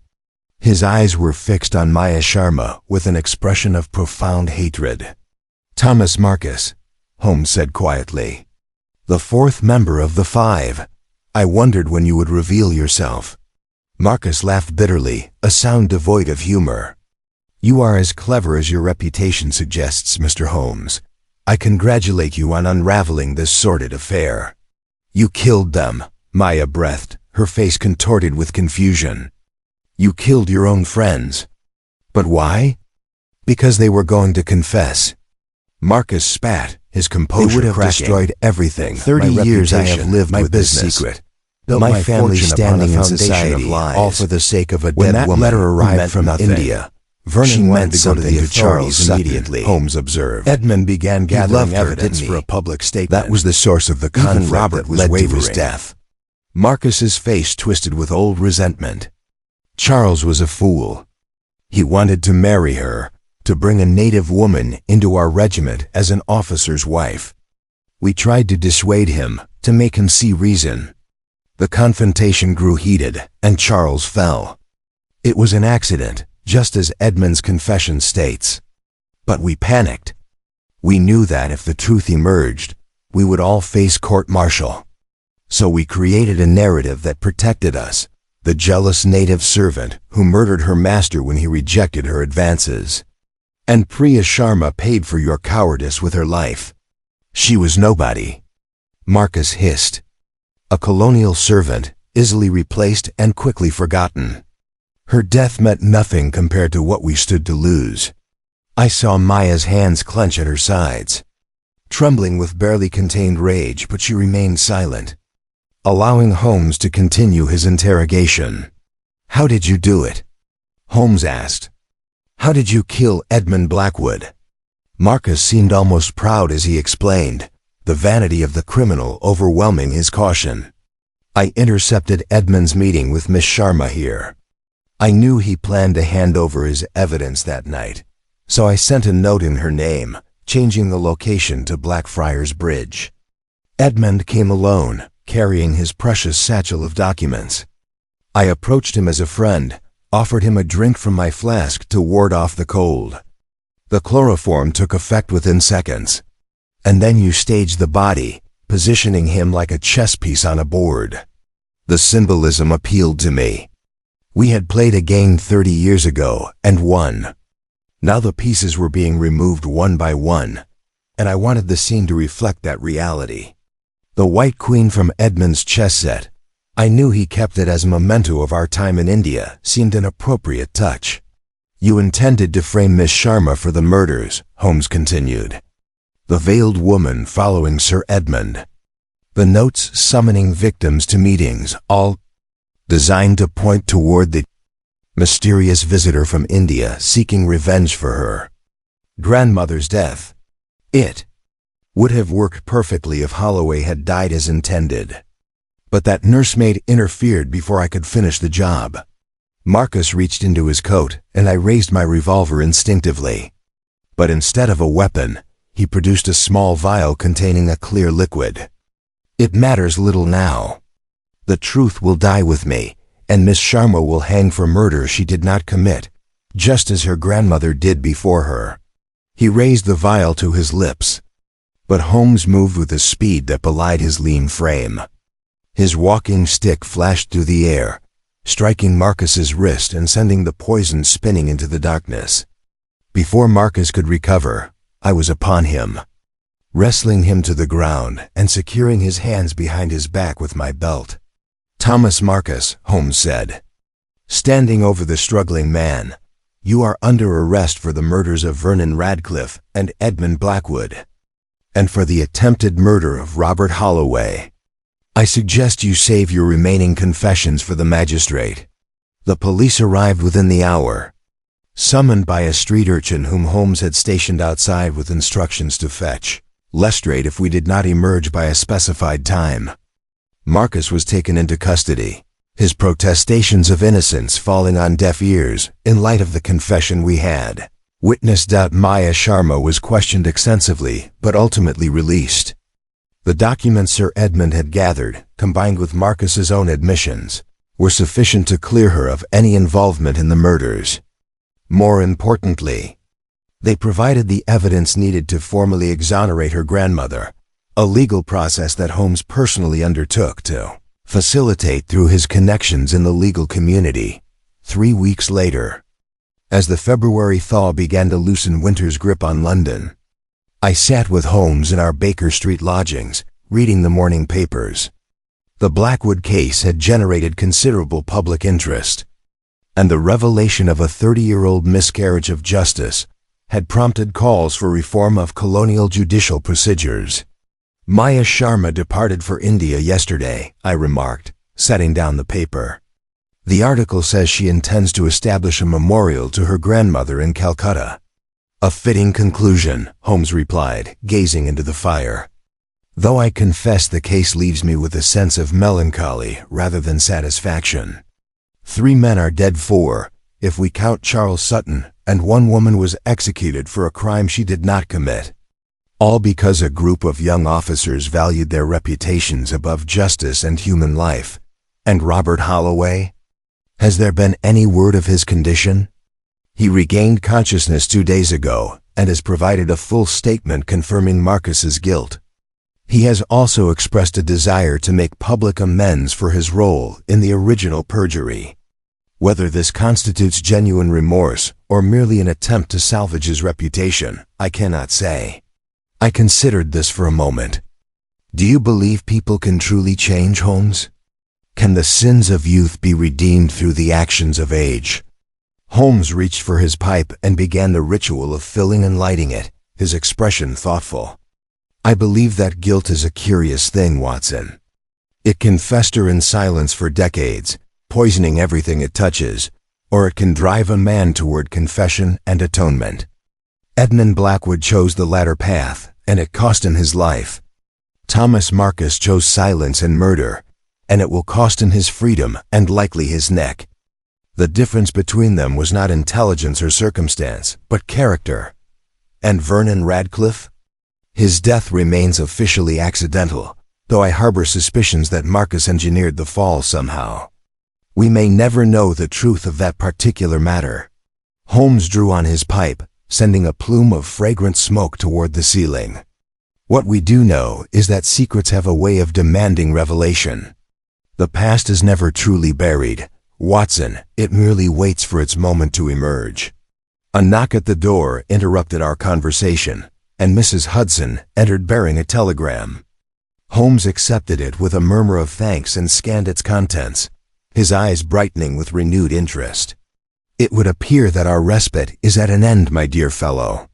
His eyes were fixed on Maya Sharma with an expression of profound hatred. Thomas Marcus, Holmes said quietly. The fourth member of the five. I wondered when you would reveal yourself. Marcus laughed bitterly, a sound devoid of humor. You are as clever as your reputation suggests, Mr. Holmes. I congratulate you on unraveling this sordid affair. You killed them, Maya breathed, her face contorted with confusion. You killed your own friends. But why? Because they were going to confess. Marcus spat, his composure cracking. They would have destroyed everything. 30 years I have lived with this secret. Built my family standing in society, all for the sake of a dead woman. When that letter arrived from India, Vernon wanted to go to the authorities immediately, Holmes observed. Edmund began gathering evidence for a public statement. That was the source of the conflict that led to his death. Marcus's face twisted with old resentment. Charles was a fool. He wanted to marry her, to bring a native woman into our regiment as an officer's wife. We tried to dissuade him, to make him see reason. The confrontation grew heated, and Charles fell. It was an accident, just as Edmund's confession states. But we panicked. We knew that if the truth emerged, we would all face court-martial. So we created a narrative that protected us, the jealous native servant who murdered her master when he rejected her advances. And Priya Sharma paid for your cowardice with her life. She was nobody. Marcus hissed. A colonial servant, easily replaced and quickly forgotten. Her death meant nothing compared to what we stood to lose. I saw Maya's hands clench at her sides, trembling with barely contained rage, but she remained silent. allowing Holmes to continue his interrogation. "How did you do it?" Holmes asked. "How did you kill Edmund Blackwood?" Marcus seemed almost proud as he explained, the vanity of the criminal overwhelming his caution. "I intercepted Edmund's meeting with Miss Sharma here. I knew he planned to hand over his evidence that night, so I sent a note in her name, changing the location to Blackfriars Bridge. Edmund came alone, carrying his precious satchel of documents. I approached him as a friend, offered him a drink from my flask to ward off the cold. The chloroform took effect within seconds. And then you staged the body, positioning him like a chess piece on a board. The symbolism appealed to me. We had played a game 30 years ago and won. Now the pieces were being removed one by one, and I wanted the scene to reflect that reality. The White Queen from Edmund's chess set, I knew he kept it as a memento of our time in India, seemed an appropriate touch. You intended to frame Miss Sharma for the murders," Holmes continued. "The veiled woman following Sir Edmund. The notes summoning victims to meetings, all designed to point toward the mysterious visitor from India seeking revenge for her grandmother's death. It would have worked perfectly if Holloway had died as intended. But that nursemaid interfered before I could finish the job." Marcus reached into his coat, and I raised my revolver instinctively. But instead of a weapon, he produced a small vial containing a clear liquid. "It matters little now. The truth will die with me, and Miss Sharma will hang for murder she did not commit, just as her grandmother did before her." He raised the vial to his lips, but Holmes moved with a speed that belied his lean frame. His walking stick flashed through the air, striking Marcus's wrist and sending the poison spinning into the darkness. Before Marcus could recover, I was upon him, wrestling him to the ground and securing his hands behind his back with my belt. "Thomas Marcus," Holmes said, standing over the struggling man, "you are under arrest for the murders of Vernon Radcliffe and Edmund Blackwood, and for the attempted murder of Robert Holloway. I suggest you save your remaining confessions for the magistrate." The police arrived within the hour, summoned by a street urchin whom Holmes had stationed outside with instructions to fetch Lestrade if we did not emerge by a specified time. Marcus was taken into custody, his protestations of innocence falling on deaf ears in light of the confession we had witnessed. Maya Sharma was questioned extensively but ultimately released. The documents Sir Edmund had gathered, combined with Marcus's own admissions, were sufficient to clear her of any involvement in the murders. More importantly, they provided the evidence needed to formally exonerate her grandmother, a legal process that Holmes personally undertook to facilitate through his connections in the legal community. 3 weeks later, as the February thaw began to loosen winter's grip on London, I sat with Holmes in our Baker Street lodgings, reading the morning papers. The Blackwood case had generated considerable public interest, and the revelation of a 30-year-old miscarriage of justice had prompted calls for reform of colonial judicial procedures. "Maya Sharma departed for India yesterday," I remarked, setting down the paper. "The article says she intends to establish a memorial to her grandmother in Calcutta." "A fitting conclusion," Holmes replied, gazing into the fire. "Though I confess the case leaves me with a sense of melancholy rather than satisfaction. 3 men are dead, 4, if we count Charles Sutton, and 1 woman was executed for a crime she did not commit. All because a group of young officers valued their reputations above justice and human life. And Robert Holloway? Has there been any word of his condition? He regained consciousness 2 days ago and has provided a full statement confirming Marcus's guilt. He has also expressed a desire to make public amends for his role in the original perjury. Whether this constitutes genuine remorse or merely an attempt to salvage his reputation, I cannot say." I considered this for a moment. "Do you believe people can truly change, Holmes? Can the sins of youth be redeemed through the actions of age?" Holmes reached for his pipe and began the ritual of filling and lighting it, his expression thoughtful. "I believe that guilt is a curious thing, Watson. It can fester in silence for decades, poisoning everything it touches, or it can drive a man toward confession and atonement. Edmund Blackwood chose the latter path, and it cost him his life. Thomas Marcus chose silence and murder, and it will cost him his freedom and likely his neck. The difference between them was not intelligence or circumstance, but character. And Vernon Radcliffe? His death remains officially accidental, though I harbor suspicions that Marcus engineered the fall somehow. We may never know the truth of that particular matter. Holmes drew on his pipe, sending a plume of fragrant smoke toward the ceiling. What we do know is that secrets have a way of demanding revelation. The past is never truly buried, Watson, it merely waits for its moment to emerge. A knock at the door interrupted our conversation, and Mrs. Hudson entered bearing a telegram. Holmes accepted it with a murmur of thanks and scanned its contents, his eyes brightening with renewed interest. It would appear that our respite is at an end, my dear fellow.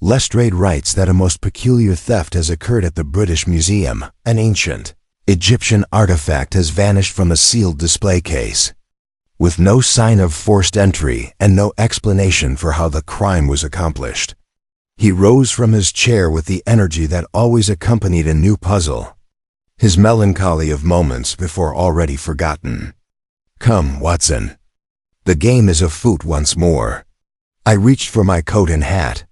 Lestrade writes that a most peculiar theft has occurred at the British Museum. An ancient Egyptian artifact has vanished from a sealed display case, with no sign of forced entry and no explanation for how the crime was accomplished. He rose from his chair with the energy that always accompanied a new puzzle, his melancholy of moments before already forgotten. Come, Watson. The game is afoot once more. I reached for my coat and hat,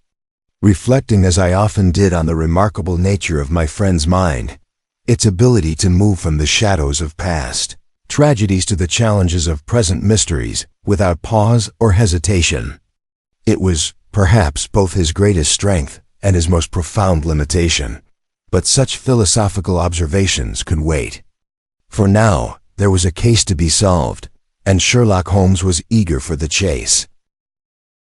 reflecting as I often did on the remarkable nature of my friend's mind, its ability to move from the shadows of past tragedies to the challenges of present mysteries without pause or hesitation. It was, perhaps, both his greatest strength and his most profound limitation, but such philosophical observations could wait. For now, there was a case to be solved, and Sherlock Holmes was eager for the chase.